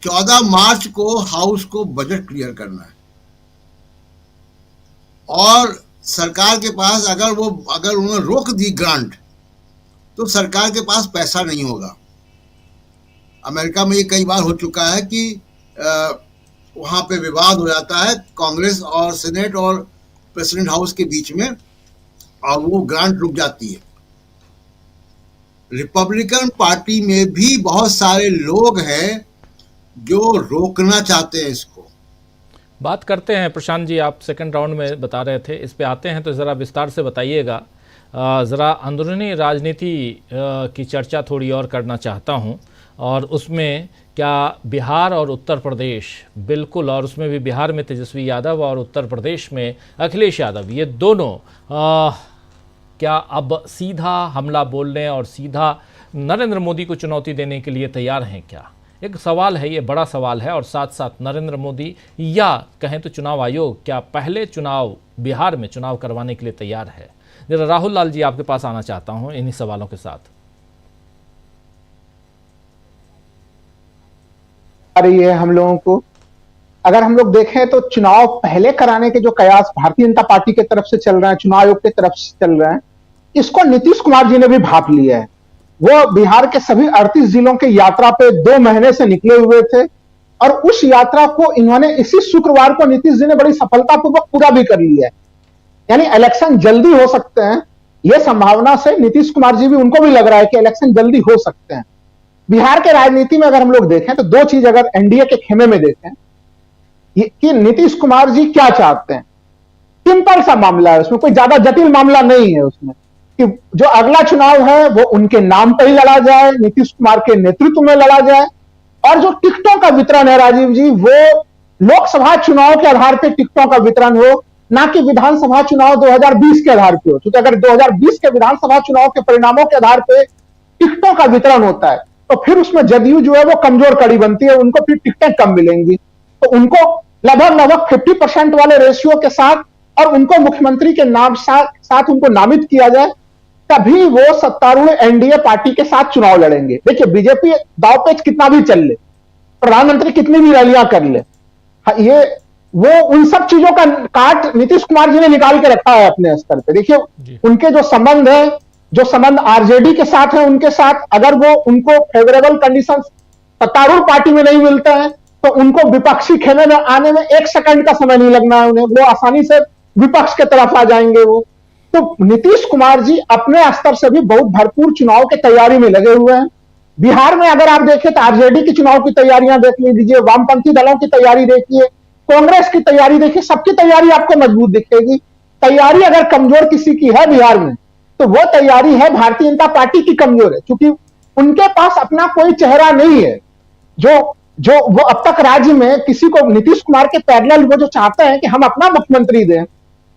14 मार्च को हाउस को बजट क्लियर करना है और सरकार के पास अगर उन्होंने रोक दी ग्रांट तो सरकार के पास पैसा नहीं होगा। अमेरिका में ये कई बार हो चुका है कि वहां पे विवाद हो जाता है कांग्रेस और सेनेट और प्रेसिडेंट हाउस के बीच में और वो ग्रांट रुक जाती है। रिपब्लिकन पार्टी में भी बहुत सारे लोग हैं जो रोकना चाहते हैं इसको। बात करते हैं प्रशांत जी, आप सेकंड राउंड में बता रहे थे, इस पे आते हैं तो ज़रा विस्तार से बताइएगा। ज़रा अंदरूनी राजनीति की चर्चा थोड़ी और करना चाहता हूं और उसमें क्या बिहार और उत्तर प्रदेश बिल्कुल, और उसमें भी बिहार में तेजस्वी यादव और उत्तर प्रदेश में अखिलेश यादव, ये दोनों क्या अब सीधा हमला बोलने और सीधा नरेंद्र मोदी को चुनौती देने के लिए तैयार हैं क्या? एक सवाल है, ये बड़ा सवाल है। और साथ साथ नरेंद्र मोदी या कहें तो चुनाव आयोग क्या पहले चुनाव बिहार में चुनाव करवाने के लिए तैयार है? जरा राहुल लाल जी आपके पास आना चाहता हूं इन्हीं सवालों के साथ। आ रही है हम लोगों को, अगर हम लोग देखें तो चुनाव पहले कराने के जो कयास भारतीय जनता पार्टी की तरफ से चल रहे हैं, चुनाव आयोग की तरफ से चल रहे हैं, इसको नीतीश कुमार जी ने भी भाप लिया है। वो बिहार के सभी 38 जिलों की यात्रा पे 2 महीने से निकले हुए थे और उस यात्रा को इन्होंने इसी शुक्रवार को नीतीश जी ने बड़ी सफलतापूर्वक पूरा भी कर लिया है। यानी इलेक्शन जल्दी हो सकते हैं, यह संभावना से नीतीश कुमार जी भी, उनको भी लग रहा है कि इलेक्शन जल्दी हो सकते हैं। बिहार के राजनीति में अगर हम लोग देखें तो 2 चीज अगर एनडीए के खेमे में देखें कि नीतीश कुमार जी क्या चाहते हैं। सिंपल सा मामला है, उसमें कोई ज्यादा जटिल मामला नहीं है उसमें, कि जो अगला चुनाव है वो उनके नाम पर ही लड़ा जाए, नीतीश कुमार के नेतृत्व में लड़ा जाए। और जो टिकटों का वितरण है राजीव जी, वो लोकसभा चुनाव के आधार पर टिकटों का वितरण हो, ना कि विधानसभा चुनाव 2020 के आधार पर हो। क्योंकि अगर 2020 के विधानसभा चुनाव के परिणामों के आधार पर टिकटों का वितरण होता है तो फिर उसमें जदयू जो है वो कमजोर कड़ी बनती है, उनको फिर टिकटें कम मिलेंगी। तो उनको लगभग 50% वाले रेशियो के साथ और उनको मुख्यमंत्री के नाम साथ उनको नामित किया जाए, तभी वो सत्तारूढ़ एनडीए पार्टी के साथ चुनाव लड़ेंगे। देखिए बीजेपी दांवपेच कितना भी चल ले, प्रधानमंत्री कितनी भी रैलियां कर ले, ये वो उन सब चीजों का काट नीतीश कुमार जी ने निकाल के रखा है अपने स्तर पे। देखिए उनके जो संबंध है, जो संबंध आरजेडी के साथ है, उनके साथ अगर वो उनको फेवरेबल कंडीशन सत्तारूढ़ पार्टी में नहीं मिलते हैं तो उनको विपक्षी खेमे में आने में 1 सेकंड का समय नहीं लगना है उन्हें, वो आसानी से विपक्ष के तरफ आ जाएंगे वो। तो नीतीश कुमार जी अपने स्तर से भी बहुत भरपूर चुनाव की तैयारी में लगे हुए हैं। बिहार में अगर आप देखें तो आरजेडी की चुनाव की तैयारियां देख लीजिए, वामपंथी दलों की तैयारी देखिए, कांग्रेस की तैयारी देखिए, सबकी तैयारी आपको मजबूत दिखेगी। तैयारी अगर कमजोर किसी की है बिहार में तो वो तैयारी है भारतीय जनता पार्टी की कमजोर है, क्योंकि उनके पास अपना कोई चेहरा नहीं है जो वो अब तक राज्य में किसी को, नीतीश कुमार के पैरेलल वो जो चाहते हैं कि हम अपना मुख्यमंत्री दें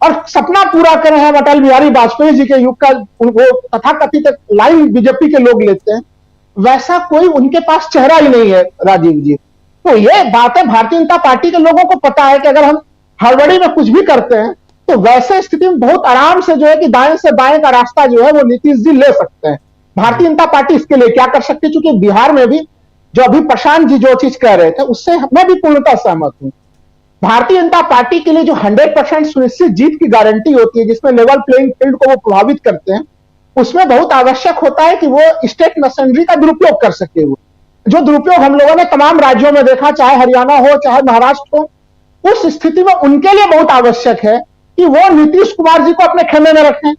और सपना पूरा करें, हम अटल बिहारी वाजपेयी जी के युग का वो तथाकथित लाइन बीजेपी के लोग लेते हैं, वैसा कोई उनके पास चेहरा ही नहीं है राजीव जी। तो ये बात है, भारतीय जनता पार्टी के लोगों को पता है कि अगर हम हड़बड़ी में कुछ भी करते हैं तो वैसे स्थिति में बहुत आराम से जो है कि दाएं से बाएं का रास्ता जो है वो नीतीश जी ले सकते हैं। भारतीय जनता पार्टी इसके लिए क्या कर सकती है, क्योंकि बिहार में भी जो अभी प्रशांत जी जो चीज कह रहे थे उससे मैं भी पूर्णतः सहमत हूं। भारतीय जनता पार्टी के लिए जो 100% सुनिश्चित जीत की गारंटी होती है, जिसमें लेवल प्लेइंग फील्ड को वो प्रभावित करते हैं, उसमें बहुत आवश्यक होता है कि वो स्टेट मशीनरी का दुरुपयोग कर सके। वो जो दुरुपयोग हम लोगों ने तमाम राज्यों में देखा, चाहे हरियाणा हो चाहे महाराष्ट्र हो, उस स्थिति में उनके लिए बहुत आवश्यक है कि वो नीतीश कुमार जी को अपने खेमे में रखें।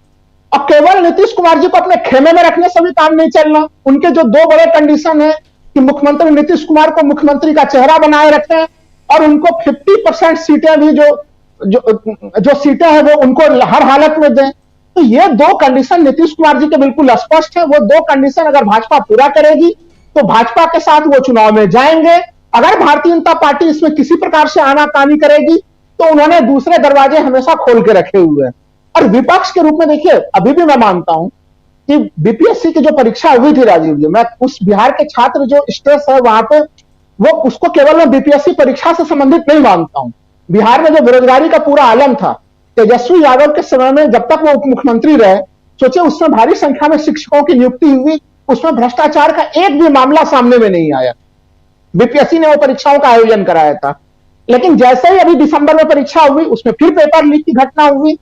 अब केवल नीतीश कुमार जी को अपने खेमे में रखने से भी काम नहीं चलना। उनके जो 2 बड़े कंडीशन है कि मुख्यमंत्री नीतीश कुमार को मुख्यमंत्री का चेहरा बनाए रखें और उनको 50% सीटें भी जो सीटें हैं वो उनको हर हालत में दें। तो ये 2 कंडीशन नीतीश कुमार जी के बिल्कुल स्पष्ट है। वो 2 कंडीशन अगर भाजपा पूरा करेगी तो भाजपा के साथ वो चुनाव में जाएंगे। अगर भारतीय जनता पार्टी इसमें किसी प्रकार से आनाकानी करेगी तो उन्होंने दूसरे दरवाजे हमेशा खोल के रखे हुए हैं। और विपक्ष के रूप में देखिए, अभी भी मैं मानता हूं कि बीपीएससी की जो परीक्षा हुई थी राजीव जी, मैं उस बिहार के छात्र जो स्ट्रेस है वहां पे, वो उसको केवल मैं बीपीएससी परीक्षा से संबंधित नहीं मानता हूं। बिहार में जो बेरोजगारी का पूरा आलम था, तेजस्वी यादव के समय में जब तक वो उप मुख्यमंत्री रहे, सोचे उसमें भारी संख्या में शिक्षकों की नियुक्ति हुई, उसमें भ्रष्टाचार का एक भी मामला सामने में नहीं आया। बीपीएससी ने वो परीक्षाओं का आयोजन कराया था, लेकिन जैसे ही अभी दिसंबर में परीक्षा हुई, उसमें फिर पेपर लीक की घटना हुई।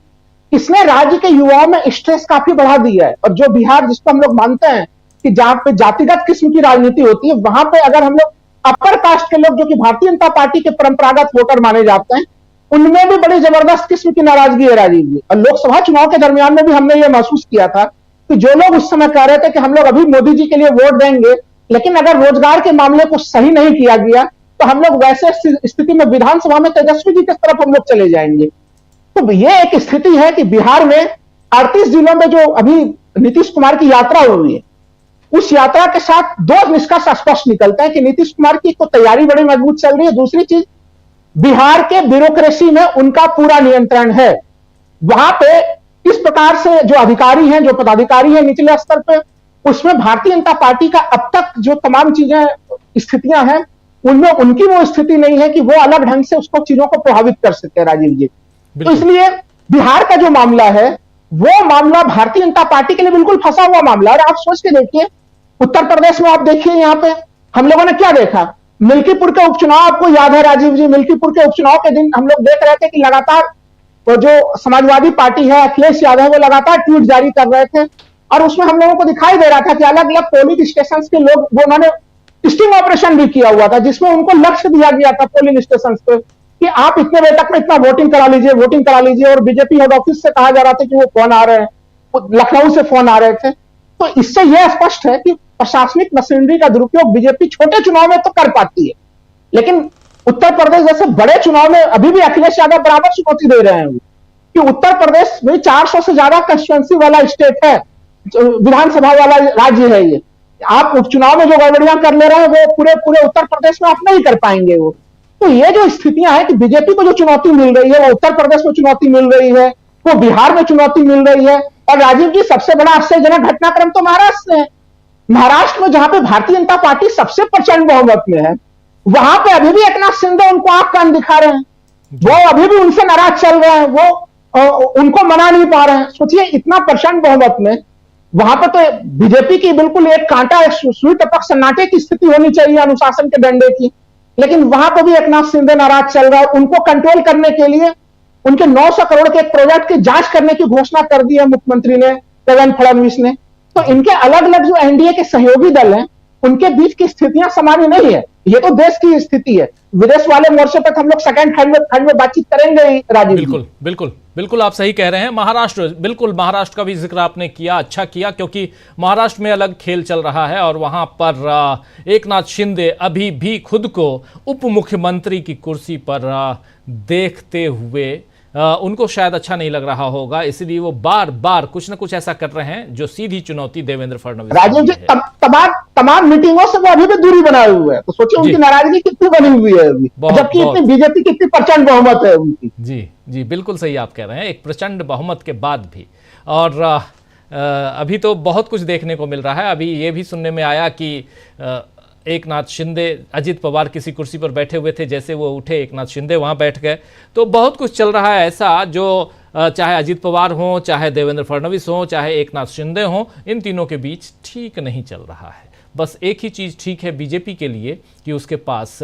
इसने राज्य के युवाओं में स्ट्रेस काफी बढ़ा दिया है। और जो बिहार, जिसको हम लोग मानते हैं कि जहां पे जातिगत किस्म की राजनीति होती है, वहां पे अगर हम लोग अपर कास्ट के लोग, जो कि भारतीय जनता पार्टी के परंपरागत वोटर माने जाते हैं, उनमें भी बड़ी जबरदस्त किस्म की नाराजगी है राजीव जी। और लोकसभा चुनाव के दरमियान में भी हमने ये महसूस किया था कि जो लोग उस समय कह रहे थे कि हम लोग अभी मोदी जी के लिए वोट देंगे, लेकिन अगर रोजगार के मामले को सही नहीं किया गया तो हम लोग वैसे स्थिति में विधानसभा में तेजस्वी जी की तरफ हम लोग चले जाएंगे। तो ये एक स्थिति है कि बिहार में 38 जिलों में जो अभी नीतीश कुमार की यात्रा हुई है, उस यात्रा के साथ दो निष्कर्ष स्पष्ट निकलते हैं कि नीतीश कुमार की तो तैयारी बड़ी मजबूत चल रही है, दूसरी चीज बिहार के ब्यूरोक्रेसी में उनका पूरा नियंत्रण है। वहां पे किस प्रकार से जो अधिकारी हैं, जो पदाधिकारी हैं निचले स्तर पे, उसमें भारतीय जनता पार्टी का अब तक जो तमाम चीजें, स्थितियां हैं, उनमें उनकी वो स्थिति नहीं है कि वो अलग ढंग से उसको चीजों को प्रभावित कर सके राजीव जी। तो इसलिए बिहार का जो मामला है, वो मामला भारतीय जनता पार्टी के लिए बिल्कुल फंसा हुआ मामला है। और आप सोच के देखिए, उत्तर प्रदेश में आप देखिए, यहां पे हम लोगों ने क्या देखा, मिल्कीपुर के उपचुनाव आपको याद है राजीव जी, मिल्कीपुर के उपचुनाव के दिन हम लोग देख रहे थे कि लगातार वो जो समाजवादी पार्टी है, अखिलेश यादव, वो लगातार ट्वीट जारी कर रहे थे। और उसमें हम लोगों को दिखाई दे रहा था कि अलग अलग पोलिंग स्टेशन के लोग, वो उन्होंने स्टिंग ऑपरेशन भी किया हुआ था, जिसमें उनको लक्ष्य दिया गया था पोलिंग स्टेशन पे कि आप इतने बजे तक में इतना वोटिंग करा लीजिए। और बीजेपी हेड ऑफिस से कहा जा रहा था कि वो फोन आ रहे हैं, लखनऊ से फोन आ रहे थे। तो इससे यह स्पष्ट है कि प्रशासनिक मशीनरी का दुरुपयोग बीजेपी छोटे चुनाव में तो कर पाती है, लेकिन उत्तर प्रदेश जैसे बड़े चुनाव में अभी भी अखिलेश यादव बराबर चुनौती दे रहे हैं कि उत्तर प्रदेश में 400 से ज्यादा कंस्टिट्यूएंसी वाला स्टेट है, विधानसभा वाला राज्य है। ये आप उपचुनाव में जो गड़बड़ियां कर ले रहे हैं, वो पूरे उत्तर प्रदेश में आप नहीं कर पाएंगे वो। तो ये जो स्थितियां हैं कि बीजेपी को जो चुनौती मिल रही है, वो उत्तर प्रदेश में चुनौती मिल रही है, वो बिहार में चुनौती मिल रही है। और राजीव जी, सबसे बड़ा आश्चर्यजनक घटनाक्रम तो महाराष्ट्र से है। महाराष्ट्र में जहां पे भारतीय जनता पार्टी सबसे प्रचंड बहुमत में है, वहां पे अभी भी एकनाथ शिंदे उनको आंख कान दिखा रहे हैं, वो अभी भी उनसे नाराज चल रहे हैं, वो उनको मना नहीं पा रहे हैं। सोचिए, इतना प्रचंड बहुमत में वहां पर तो बीजेपी की बिल्कुल एक कांटा, एक सुई टपक सन्नाटे की स्थिति होनी चाहिए अनुशासन के डंडे की, लेकिन वहां पर भी एकनाथ शिंदे नाराज चल रहा है। उनको कंट्रोल करने के लिए उनके 900 करोड़ के एक प्रोजेक्ट की जांच करने की घोषणा कर दी है मुख्यमंत्री ने, देवेंद्र फडणवीस ने। तो इनके अलग अलग जो एनडीए के सहयोगी दल हैं, उनके बीच की स्थितियां सामान्य नहीं है। ये तो देश की स्थिति है। विदेश वाले मोर्चे पर हम लोग सेकंड खंड में बातचीत करेंगे ही राजीव। बिल्कुल बिल्कुल बिल्कुल, आप सही कह रहे हैं। महाराष्ट्र, बिल्कुल महाराष्ट्र का भी जिक्र आपने किया, अच्छा किया, क्योंकि महाराष्ट्र में अलग खेल चल रहा है और वहां पर एकनाथ शिंदे अभी भी खुद को उप मुख्यमंत्री की कुर्सी पर देखते हुए उनको शायद अच्छा नहीं लग रहा होगा, इसलिए वो बार बार कुछ ना कुछ ऐसा कर रहे हैं जो सीधी चुनौती देवेंद्र फडणवीस राजीव जी तमाम मीटिंगों से वो अभी भी दूरी बनाए हुए हैं। तो सोचिए उनकी नाराजगी कितनी बनी हुई है अभी, जबकि इतनी बीजेपी की इतनी प्रचंड बहुमत है उनकी। जी बिल्कुल सही आप कह रहे हैं, एक प्रचंड बहुमत के बाद भी। और अभी तो बहुत कुछ देखने को मिल रहा है। अभी ये भी सुनने में आया कि एकनाथ शिंदे, अजित पवार किसी कुर्सी पर बैठे हुए थे, जैसे वो उठे एकनाथ शिंदे वहां बैठ गए। तो बहुत कुछ चल रहा है ऐसा जो चाहे अजित पवार हों, चाहे देवेंद्र फडणवीस हों, चाहे एकनाथ शिंदे हों, इन तीनों के बीच ठीक नहीं चल रहा है। बस एक ही चीज़ ठीक है बीजेपी के लिए कि उसके पास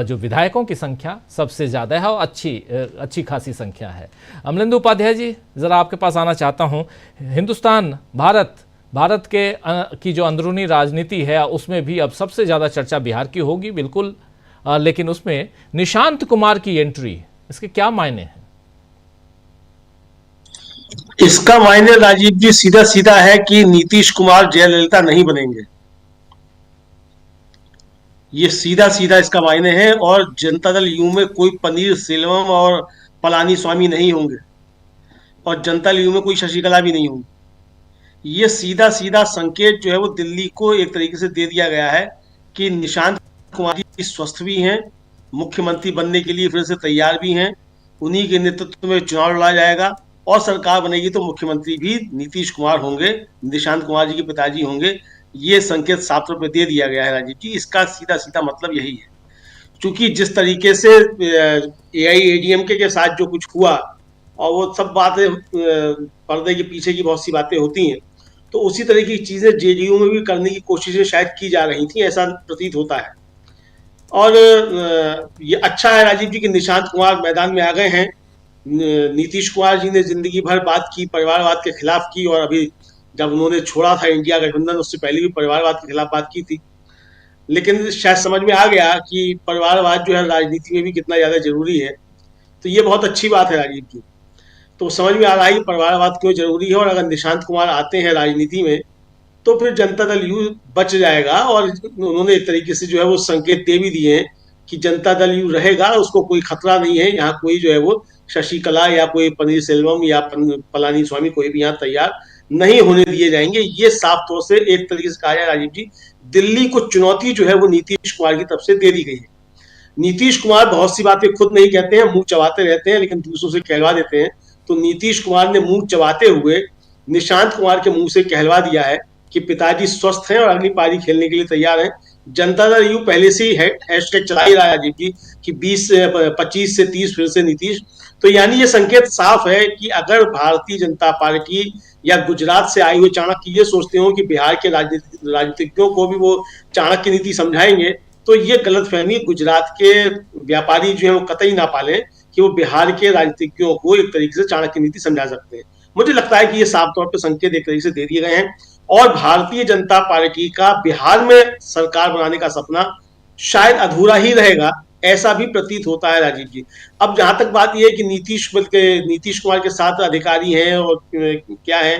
जो विधायकों की संख्या सबसे ज़्यादा है और अच्छी खासी संख्या है। अमलेंदु उपाध्याय जी, ज़रा आपके पास आना चाहता हूँ। हिंदुस्तान, भारत की जो अंदरूनी राजनीति है, उसमें भी अब सबसे ज़्यादा चर्चा बिहार की होगी, बिल्कुल, लेकिन उसमें निशांत कुमार की एंट्री, इसके क्या मायने हैं? इसका मायने राजीव जी सीधा सीधा है कि नीतीश कुमार जयललिता नहीं बनेंगे, ये सीधा सीधा इसका मायने है। और जनता दल यू में कोई पनीर सेल्वम और पलानी स्वामी नहीं होंगे, और जनता दल यू में कोई शशिकला भी नहीं होंगी। ये सीधा सीधा संकेत जो है वो दिल्ली को एक तरीके से दे दिया गया है कि निशांत कुमार जी स्वस्थ भी हैं, मुख्यमंत्री बनने के लिए फिर से तैयार भी हैं, उन्हीं के नेतृत्व में चुनाव लड़ा जाएगा और सरकार बनेगी तो मुख्यमंत्री भी नीतीश कुमार होंगे, निशांत कुमार जी के पिताजी होंगे। ये संकेत साफ तौर पर दे दिया गया है राजीव जी। इसका सीधा सीधा मतलब यही है। चूंकि जिस तरीके से AIADMK के साथ जो कुछ हुआ, और वो सब बातें पर्दे के पीछे की बहुत सी बातें होती हैं, तो उसी तरह की चीजें JDU में भी करने की कोशिशें शायद की जा रही थी, ऐसा प्रतीत होता है। और ये अच्छा है राजीव जी कि निशांत कुमार मैदान में आ गए हैं। नीतीश कुमार जी ने जिंदगी भर बात की, परिवारवाद के खिलाफ की, और अभी जब उन्होंने छोड़ा था इंडिया गठबंधन उससे पहले भी परिवारवाद के खिलाफ बात की थी। लेकिन शायद समझ में आ गया कि परिवारवाद जो है राजनीति में भी कितना ज्यादा जरूरी है। तो ये बहुत अच्छी बात है राजीव जी। तो समझ में आ रहा है कि परिवारवाद क्यों जरूरी है, और अगर निशांत कुमार आते हैं राजनीति में तो फिर जनता दल यू बच जाएगा। और उन्होंने एक तरीके से जो है वो संकेत दे भी दिए हैं कि जनता दल यू रहेगा, उसको कोई खतरा नहीं है। यहाँ कोई जो है वो शशिकला या कोई पनीर सेल्वम या पलानी स्वामी कोई भी यहाँ तैयार नहीं होने दिए जाएंगे। ये साफ तौर से एक तरीके से कहा जाए राजीव जी, दिल्ली को चुनौती जो है वो नीतीश कुमार की तरफ से दे दी गई है। नीतीश कुमार बहुत सी बातें खुद नहीं कहते हैं, मुंह चबाते रहते हैं, लेकिन दूसरों से कहलवा देते हैं। तो नीतीश कुमार ने मुंह चबाते हुए निशांत कुमार के मुंह से कहलवा दिया है कि पिताजी स्वस्थ हैं और अगली पारी खेलने के लिए तैयार हैं। जनता दल यू पहले से ही हैशटैग चला ही रहा है राजीव जी कि 25 से 30 फिर से नीतीश। तो यानी ये संकेत साफ है कि अगर भारतीय जनता पार्टी या गुजरात से आए हुए चाणक्य ये सोचते हो कि बिहार के राजनीतिज्ञों को भी वो चाणक्य नीति समझाएंगे, तो ये गलतफहमी गुजरात के व्यापारी जो है वो कतई ना पालें कि वो बिहार के राजनीतिज्ञों को एक तरीके से चाणक्य नीति समझा सकते हैं। मुझे लगता है कि ये साफ तौर पर संकेत एक तरीके से दे दिए गए हैं, और भारतीय जनता पार्टी का बिहार में सरकार बनाने का सपना शायद अधूरा ही रहेगा, ऐसा भी प्रतीत होता है राजीव जी। अब जहां तक बात यह है कि नीतीश कुमार के साथ अधिकारी हैं और क्या है,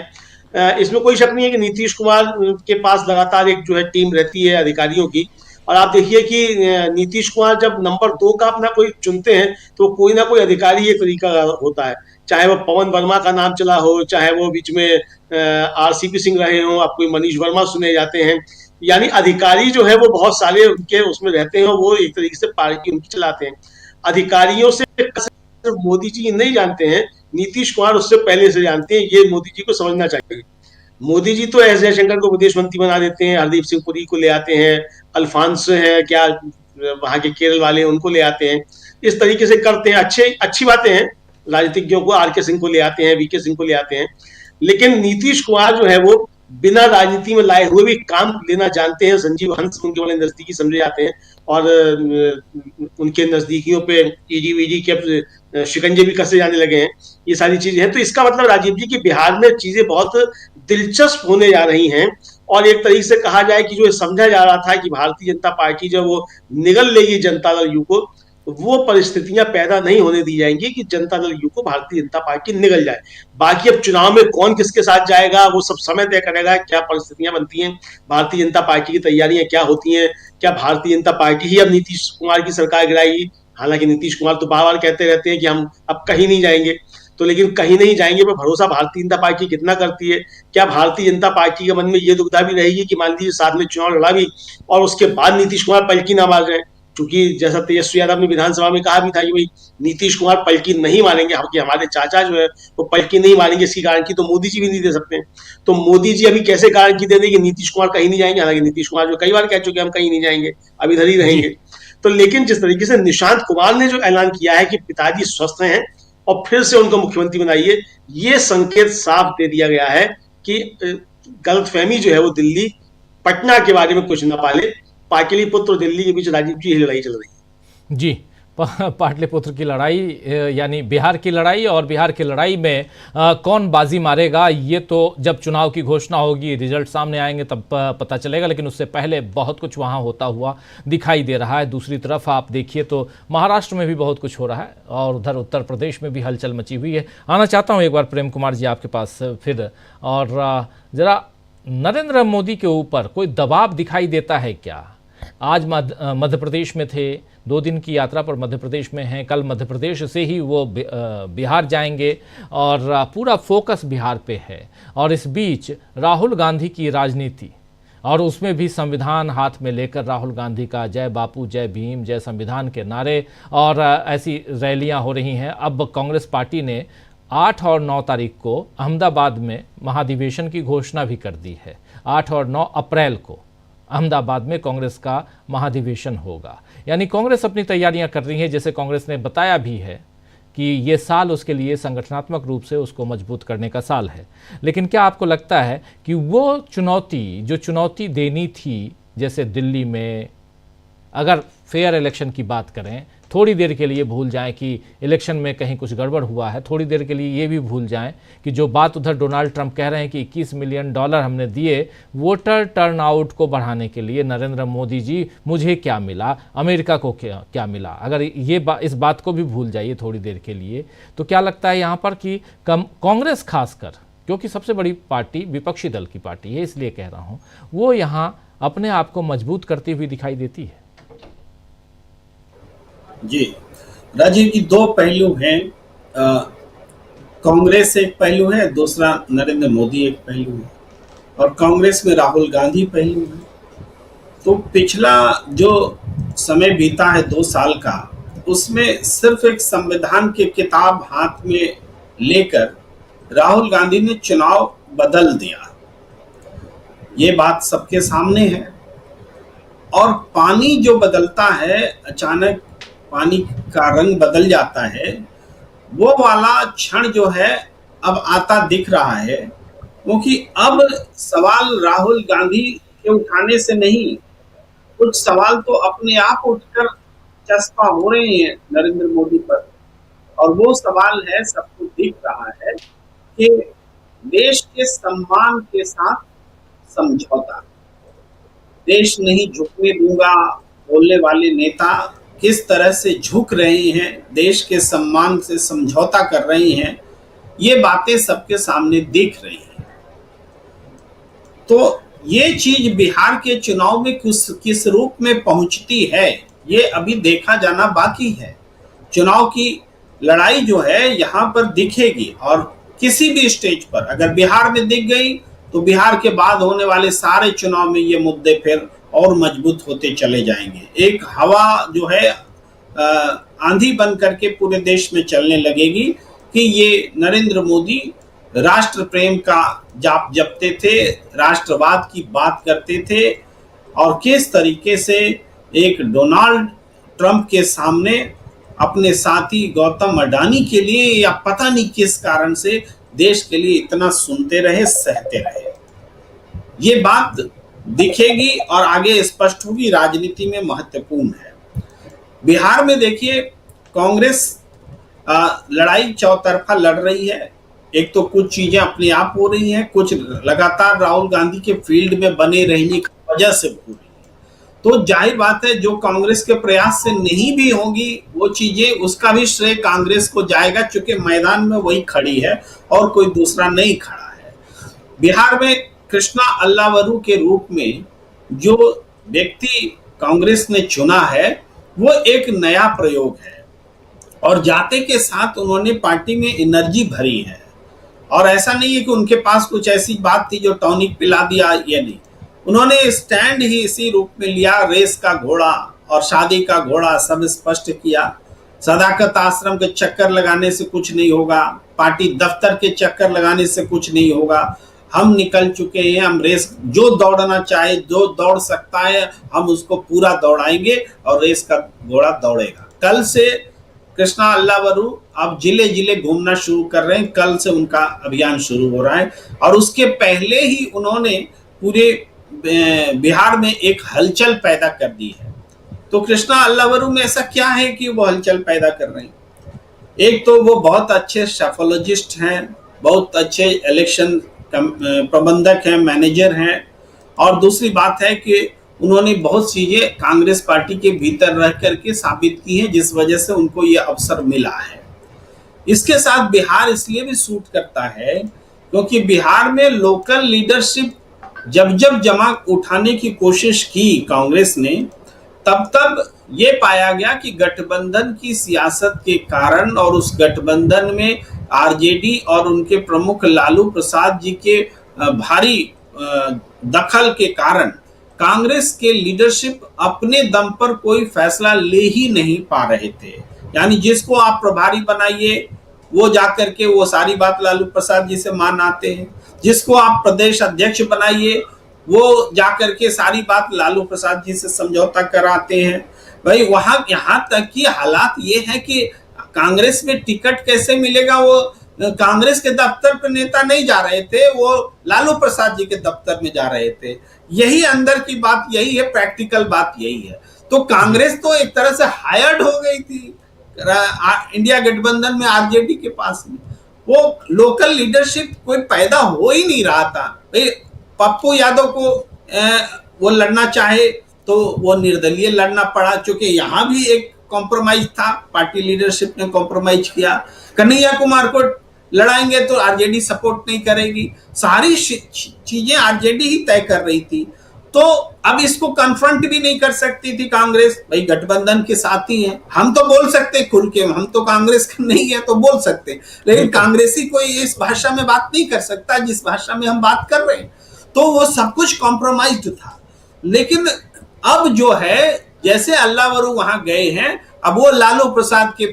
इसमें कोई शक नहीं है कि नीतीश कुमार के पास लगातार एक जो है टीम रहती है अधिकारियों की। और आप देखिए कि नीतीश कुमार जब नंबर 2 का अपना कोई चुनते हैं तो कोई ना कोई अधिकारी एक तरीका होता है, चाहे वो पवन वर्मा का नाम चला हो, चाहे वो बीच में RCP सिंह रहे हो, आप कोई मनीष वर्मा सुने जाते हैं। यानी अधिकारी जो है वो बहुत सारे उनके उसमें रहते हैं, वो एक तरीके से पार्टी उनकी चलाते हैं। अधिकारियों से मोदी जी नहीं जानते हैं, नीतीश कुमार उससे पहले से जानते हैं, ये मोदी जी को समझना चाहिए। मोदी जी तो एस जयशंकर को विदेश मंत्री बना देते हैं, हरदीप सिंह पुरी को ले आते हैं, अल्फांस है क्या वहां के केरल वाले उनको ले आते हैं, इस तरीके से करते हैं। अच्छी बातें हैं, राजनीतिज्ञों को RK सिंह को ले आते हैं, VK सिंह को ले आते हैं। लेकिन नीतीश कुमार जो है वो बिना राजनीति में लाए हुए भी काम लेना जानते हैं। संजीव हंस उनके बड़े नजदीकी समझे जाते हैं, और उनके नजदीकियों पे ED के शिकंजे भी कसे जाने लगे हैं। ये सारी चीजें हैं। तो इसका मतलब राजीव जी कि बिहार में चीजें बहुत दिलचस्प होने जा रही हैं, और एक तरीके से कहा जाए कि जो समझा जा रहा था कि भारतीय जनता पार्टी जब वो निगल लेगी जनता दल यू को, वो परिस्थितियां पैदा नहीं होने दी जाएंगी कि जनता दल यू को भारतीय जनता पार्टी निगल जाए। बाकी अब चुनाव में कौन किसके साथ जाएगा वो सब समय तय करेगा, क्या परिस्थितियां बनती हैं, भारतीय जनता पार्टी की तैयारियां क्या होती हैं, क्या भारतीय जनता पार्टी ही अब नीतीश कुमार की सरकार गिराएगी। हालांकि नीतीश कुमार तो बार बार कहते रहते हैं कि हम अब कहीं नहीं जाएंगे, तो लेकिन कहीं नहीं जाएंगे पर भरोसा भारतीय जनता पार्टी कितना करती है। क्या भारतीय जनता पार्टी के मन में ये दुविधा भी रहेगी कि मान लीजिए साथ में चुनाव लड़ा भी और उसके बाद नीतीश कुमार पलकी ना मार जाए, क्योंकि जैसा तेजस्वी यादव ने विधानसभा में कहा भी था कि भाई नीतीश कुमार पलकी नहीं मारेंगे, कि हमारे चाचा जो है वो पलकी नहीं मारेंगे, इसकी गारंटी तो मोदी जी भी नहीं दे सकते हैं। तो मोदी जी अभी कैसे गारंटी दे देंगे नीतीश कुमार कहीं नहीं जाएंगे। हालांकि नीतीश कुमार जो कई बार कह चुके हम कहीं नहीं जाएंगे, अब इधर ही रहेंगे। तो लेकिन जिस तरीके से निशांत कुमार ने जो ऐलान किया है कि पिताजी स्वस्थ हैं और फिर से उनको मुख्यमंत्री बनाइए, ये संकेत साफ दे दिया गया है कि गलतफहमी जो है वो दिल्ली पटना के बारे में कुछ न पाले। पाटलिपुत्र और दिल्ली के बीच राजीव जी लड़ाई चल रही है जी। पाटलिपुत्र की लड़ाई यानी बिहार की लड़ाई, और बिहार की लड़ाई में कौन बाजी मारेगा ये तो जब चुनाव की घोषणा होगी, रिजल्ट सामने आएंगे तब पता चलेगा। लेकिन उससे पहले बहुत कुछ वहाँ होता हुआ दिखाई दे रहा है। दूसरी तरफ आप देखिए तो महाराष्ट्र में भी बहुत कुछ हो रहा है, और उधर उत्तर प्रदेश में भी हलचल मची हुई है। आना चाहता हूँ एक बार प्रेम कुमार जी आपके पास फिर, और ज़रा नरेंद्र मोदी के ऊपर कोई दबाव दिखाई देता है क्या? आज मध्य प्रदेश में थे, 2 दिन की यात्रा पर मध्य प्रदेश में हैं, कल मध्य प्रदेश से ही वो बिहार जाएंगे और पूरा फोकस बिहार पे है। और इस बीच राहुल गांधी की राजनीति, और उसमें भी संविधान हाथ में लेकर राहुल गांधी का जय बापू, जय भीम, जय संविधान के नारे और ऐसी रैलियां हो रही हैं। अब कांग्रेस पार्टी ने 8 और 9 तारीख को अहमदाबाद में महाधिवेशन की घोषणा भी कर दी है। 8 और 9 अप्रैल को अहमदाबाद में कांग्रेस का महाधिवेशन होगा। यानी कांग्रेस अपनी तैयारियां कर रही है, जैसे कांग्रेस ने बताया भी है कि ये साल उसके लिए संगठनात्मक रूप से उसको मजबूत करने का साल है। लेकिन क्या आपको लगता है कि वो चुनौती देनी थी, जैसे दिल्ली में अगर फेयर इलेक्शन की बात करें, थोड़ी देर के लिए भूल जाएं कि इलेक्शन में कहीं कुछ गड़बड़ हुआ है, थोड़ी देर के लिए ये भी भूल जाएं कि जो बात उधर डोनाल्ड ट्रंप कह रहे हैं कि $21 मिलियन हमने दिए वोटर टर्नआउट को बढ़ाने के लिए, नरेंद्र मोदी जी मुझे क्या मिला, अमेरिका को क्या मिला, अगर इस बात को भी भूल जाइए थोड़ी देर के लिए, तो क्या लगता है यहाँ पर कि कांग्रेस खासकर, क्योंकि सबसे बड़ी पार्टी विपक्षी दल की पार्टी है इसलिए कह रहा हूँ, वो यहाँ अपने आप को मजबूत करती हुई दिखाई देती है? जी राजीव जी, दो पहलू हैं। कांग्रेस एक पहलू है, दूसरा नरेंद्र मोदी एक पहलू है, और कांग्रेस में राहुल गांधी पहलू है। तो पिछला जो समय बीता है 2 साल का, उसमें सिर्फ एक संविधान की किताब हाथ में लेकर राहुल गांधी ने चुनाव बदल दिया, ये बात सबके सामने है। और पानी जो बदलता है, अचानक पानी का रंग बदल जाता है, वो वाला क्षण जो है अब आता दिख रहा है, क्योंकि अब सवाल राहुल गांधी के उठाने से नहीं, कुछ सवाल तो अपने आप उठकर चस्पा हो रहे हैं नरेंद्र मोदी पर। और वो सवाल है, सबको दिख रहा है कि देश के सम्मान के साथ समझौता, देश नहीं झुकने दूंगा बोलने वाले नेता किस तरह से झुक रहे हैं, देश के सम्मान से समझौता कर रही हैं, ये बातें सबके सामने दिख रही हैं। तो ये चीज बिहार के चुनाव में किस रूप में पहुंचती है, ये अभी देखा जाना बाकी है। चुनाव की लड़ाई जो है यहाँ पर दिखेगी, और किसी भी स्टेज पर अगर बिहार में दिख गई तो बिहार के बाद होने वाले सारे चुनाव में ये मुद्दे फिर और मजबूत होते चले जाएंगे। एक हवा जो है आंधी बन करके पूरे देश में चलने लगेगी कि ये नरेंद्र मोदी राष्ट्र प्रेम का जाप जपते थे, राष्ट्रवाद की बात करते थे, और किस तरीके से एक डोनाल्ड ट्रंप के सामने अपने साथी गौतम अडानी के लिए या पता नहीं किस कारण से देश के लिए इतना सुनते रहे, सहते रहे। ये बात दिखेगी और आगे स्पष्ट होगी, राजनीति में महत्वपूर्ण है। बिहार में देखिए, कांग्रेस लड़ाई चौतरफा लड़ रही है। एक तो कुछ चीजें अपने आप हो रही हैं, कुछ लगातार राहुल गांधी के फील्ड में बने रहने की वजह से हो रही है। तो जाहिर बात है, जो कांग्रेस के प्रयास से नहीं भी होंगी वो चीजें, उसका भी श्रेय कांग्रेस को जाएगा, क्योंकि मैदान में वही खड़ी है और कोई दूसरा नहीं खड़ा है। बिहार में कृष्णा अल्लावरू के रूप में जो व्यक्ति कांग्रेस ने चुना है, वो एक नया प्रयोग है, और जाते के साथ उन्होंने पार्टी में एनर्जी भरी है। और ऐसा नहीं है कि उनके पास कुछ ऐसी बात थी जो टॉनिक पिला दिया, ये नहीं, उन्होंने स्टैंड ही इसी रूप में लिया, रेस का घोड़ा और शादी का घोड़ा सब स्पष्ट किया। सदाकत आश्रम के चक्कर लगाने से कुछ नहीं होगा, पार्टी दफ्तर के चक्कर लगाने से कुछ नहीं होगा, हम निकल चुके हैं, हम रेस, जो दौड़ना चाहे, जो दौड़ सकता है, हम उसको पूरा दौड़ाएंगे और रेस का घोड़ा दौड़ेगा। कल से कृष्णा अल्लावरू अब जिले जिले घूमना शुरू कर रहे हैं, कल से उनका अभियान शुरू हो रहा है। और उसके पहले ही उन्होंने पूरे बिहार में एक हलचल पैदा कर दी है। तो कृष्णा अल्लावरू में ऐसा क्या है कि वो हलचल पैदा कर रहे हैं? एक तो वो बहुत अच्छे सफोलॉजिस्ट हैं, बहुत अच्छे इलेक्शन प्रबंधक हैं, मैनेजर हैं, और दूसरी बात है कि उन्होंने बहुत चीजें कांग्रेस पार्टी के भीतर रह करके साबित की हैं, जिस वजह से उनको ये अवसर मिला है। इसके साथ बिहार इसलिए भी सूट करता है क्योंकि बिहार में लोकल लीडरशिप जब जब जमा उठाने की कोशिश की कांग्रेस ने, तब तब ये पाया गया कि गठबंधन की सियासत के कारण और उस गठबंधन में आरजेडी और उनके प्रमुख लालू प्रसाद जी के भारी दखल के कारण कांग्रेस के लीडरशिप अपने दम पर कोई फैसला ले ही नहीं पा रहे थे। यानी जिसको आप प्रभारी बनाइए वो जाकर के वो सारी बात लालू प्रसाद जी से मान आते हैं, जिसको आप प्रदेश अध्यक्ष बनाइए वो जाकर के सारी बात लालू प्रसाद जी से समझौता कराते हैं। भाई वहां यहाँ तक की हालात ये है कि कांग्रेस में टिकट कैसे मिलेगा, वो कांग्रेस के दफ्तर पे नेता नहीं जा रहे थे, वो लालू प्रसाद जी के दफ्तर में जा रहे थे। यही अंदर की बात यही है, प्रैक्टिकल बात यही है। तो कांग्रेस तो एक तरह से हायर्ड हो गई थी इंडिया गठबंधन में आरजेडी के पास में। वो लोकल लीडरशिप कोई पैदा हो ही नहीं रहा था। भाई पप्पू यादव को वो लड़ना चाहे तो वो निर्दलीय लड़ना पड़ा, क्योंकि यहाँ भी एक कॉम्प्रोमाइज था, पार्टी लीडरशिप ने कॉम्प्रोमाइज किया। कन्हैया कुमार को लड़ाएंगे तो आरजेडी सपोर्ट नहीं करेगी, सारी चीजें आरजेडी ही तय कर रही थी। तो अब इसको कन्फ्रंट भी नहीं कर सकती थी कांग्रेस। भाई गठबंधन के साथ ही है, हम तो बोल सकते खुल के, हम तो कांग्रेस के नहीं है तो बोल सकते, लेकिन कांग्रेसी कोई इस भाषा में बात नहीं कर सकता जिस भाषा में हम बात कर रहे हैं। तो वो सब कुछ कॉम्प्रोमाइज्ड था। लेकिन अब जो है, जैसे अल्लाहवरू वहां गए हैं, अब वो लालू प्रसाद के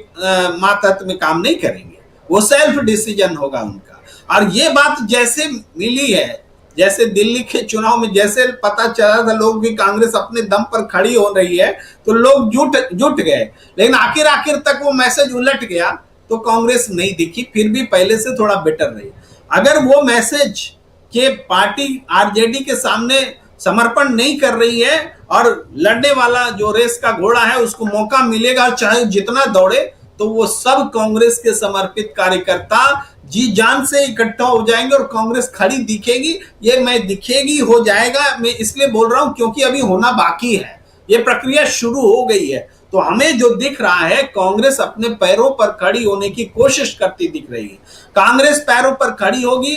मातहत में काम नहीं करेंगे, वो सेल्फ डिसीजन होगा उनका। और ये बात जैसे मिली है, जैसे दिल्ली के चुनाव में जैसे पता चला था लोग भी कांग्रेस अपने दम पर खड़ी हो रही है, तो लोग जुट गए। लेकिन आखिर तक वो मैसेज उलट गया तो कांग्रेस नहीं दिखी, फिर भी पहले से थोड़ा बेटर रही। अगर वो मैसेज के पार्टी आरजेडी के सामने समर्पण नहीं कर रही है और लड़ने वाला जो रेस का घोड़ा है उसको मौका मिलेगा, चाहे जितना दौड़े, तो वो सब कांग्रेस के समर्पित कार्यकर्ता जी जान से इकट्ठा हो जाएंगे और कांग्रेस खड़ी दिखेगी। ये मैं दिखेगी हो जाएगा, मैं इसलिए बोल रहा हूं क्योंकि अभी होना बाकी है, ये प्रक्रिया शुरू हो गई है। तो हमें जो दिख रहा है, कांग्रेस अपने पैरों पर खड़ी होने की कोशिश करती दिख रही है। कांग्रेस पैरों पर खड़ी होगी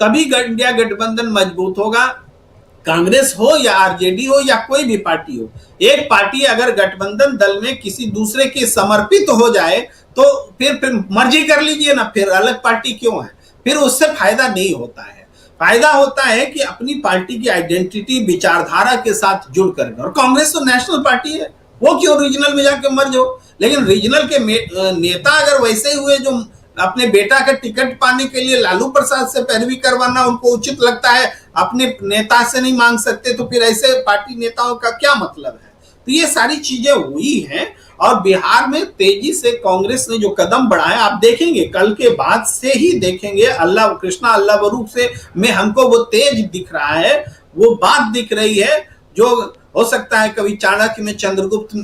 तभी इंडिया गठबंधन मजबूत होगा। कांग्रेस हो या आरजेडी हो या कोई भी पार्टी हो, एक पार्टी अगर गठबंधन दल में किसी दूसरे के समर्पित हो जाए तो फिर मर्जी कर लीजिए ना, फिर अलग पार्टी क्यों है, फिर उससे फायदा नहीं होता है। फायदा होता है कि अपनी पार्टी की आइडेंटिटी विचारधारा के साथ जुड़ कर, और कांग्रेस तो नेशनल पार्टी है, वो क्यों रीजनल में जाके मर्ज हो। लेकिन रीजनल के नेता अगर वैसे हुए जो अपने बेटा का टिकट पाने के लिए लालू प्रसाद से पैरवी करवाना उनको उचित लगता है, अपने नेता से नहीं मांग सकते, तो फिर ऐसे पार्टी नेताओं का क्या मतलब है। तो ये सारी चीजें हुई हैं और बिहार में तेजी से कांग्रेस ने जो कदम बढ़ाया, आप देखेंगे कल के बाद से ही देखेंगे, अल्लाह कृष्णा अल्लाहवरू से में हमको वो तेज दिख रहा है, वो बात दिख रही है जो हो सकता है कभी चाणक्य में चंद्रगुप्त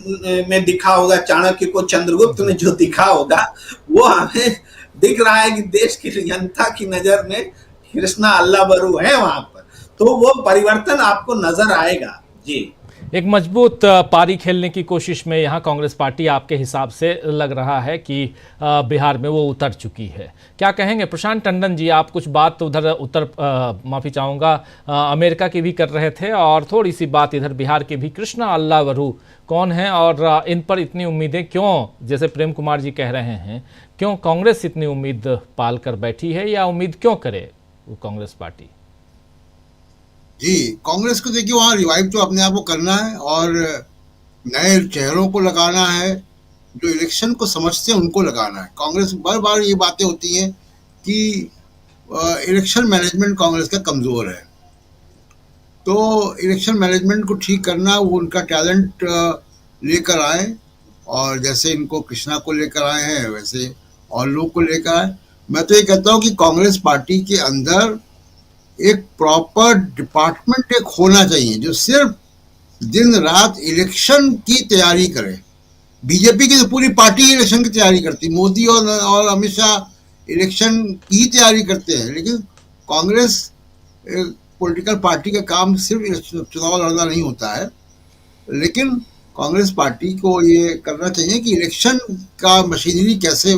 में दिखा होगा, चाणक्य को चंद्रगुप्त में जो दिखा होगा वो हमें दिख रहा है कि देश की जनता की नजर में कृष्णा अल्लाहवरू है वहां पर, तो वो परिवर्तन आपको नजर आएगा। जी, एक मजबूत पारी खेलने की कोशिश में यहाँ कांग्रेस पार्टी आपके हिसाब से लग रहा है कि बिहार में वो उतर चुकी है, क्या कहेंगे प्रशांत टंडन जी? आप कुछ बात उधर माफ़ी चाहूँगा अमेरिका की भी कर रहे थे और थोड़ी सी बात इधर बिहार की भी। कृष्णा अल्लाहवरू कौन है और इन पर इतनी उम्मीदें क्यों, जैसे प्रेम कुमार जी कह रहे हैं, क्यों कांग्रेस इतनी उम्मीद पाल कर बैठी है, या उम्मीद क्यों करे वो कांग्रेस पार्टी? जी, कांग्रेस को देखिए वहाँ रिवाइव तो अपने आप को करना है और नए चेहरों को लगाना है, जो इलेक्शन को समझते हैं उनको लगाना है। कांग्रेस बार बार ये बातें होती हैं कि इलेक्शन मैनेजमेंट कांग्रेस का कमज़ोर है, तो इलेक्शन मैनेजमेंट को ठीक करना, वो उनका टैलेंट लेकर आए, और जैसे इनको कृष्णा को लेकर आए हैं वैसे और लोग को लेकर आए। मैं तो ये कहता हूँ कि कांग्रेस पार्टी के अंदर एक प्रॉपर डिपार्टमेंट एक होना चाहिए जो सिर्फ दिन रात इलेक्शन की तैयारी करे। बीजेपी की तो पूरी पार्टी इलेक्शन की तैयारी करती, मोदी और अमित शाह इलेक्शन की तैयारी करते हैं, लेकिन कांग्रेस पॉलिटिकल पार्टी का काम सिर्फ चुनाव लड़ना नहीं होता है। लेकिन कांग्रेस पार्टी को ये करना चाहिए कि इलेक्शन का मशीनरी कैसे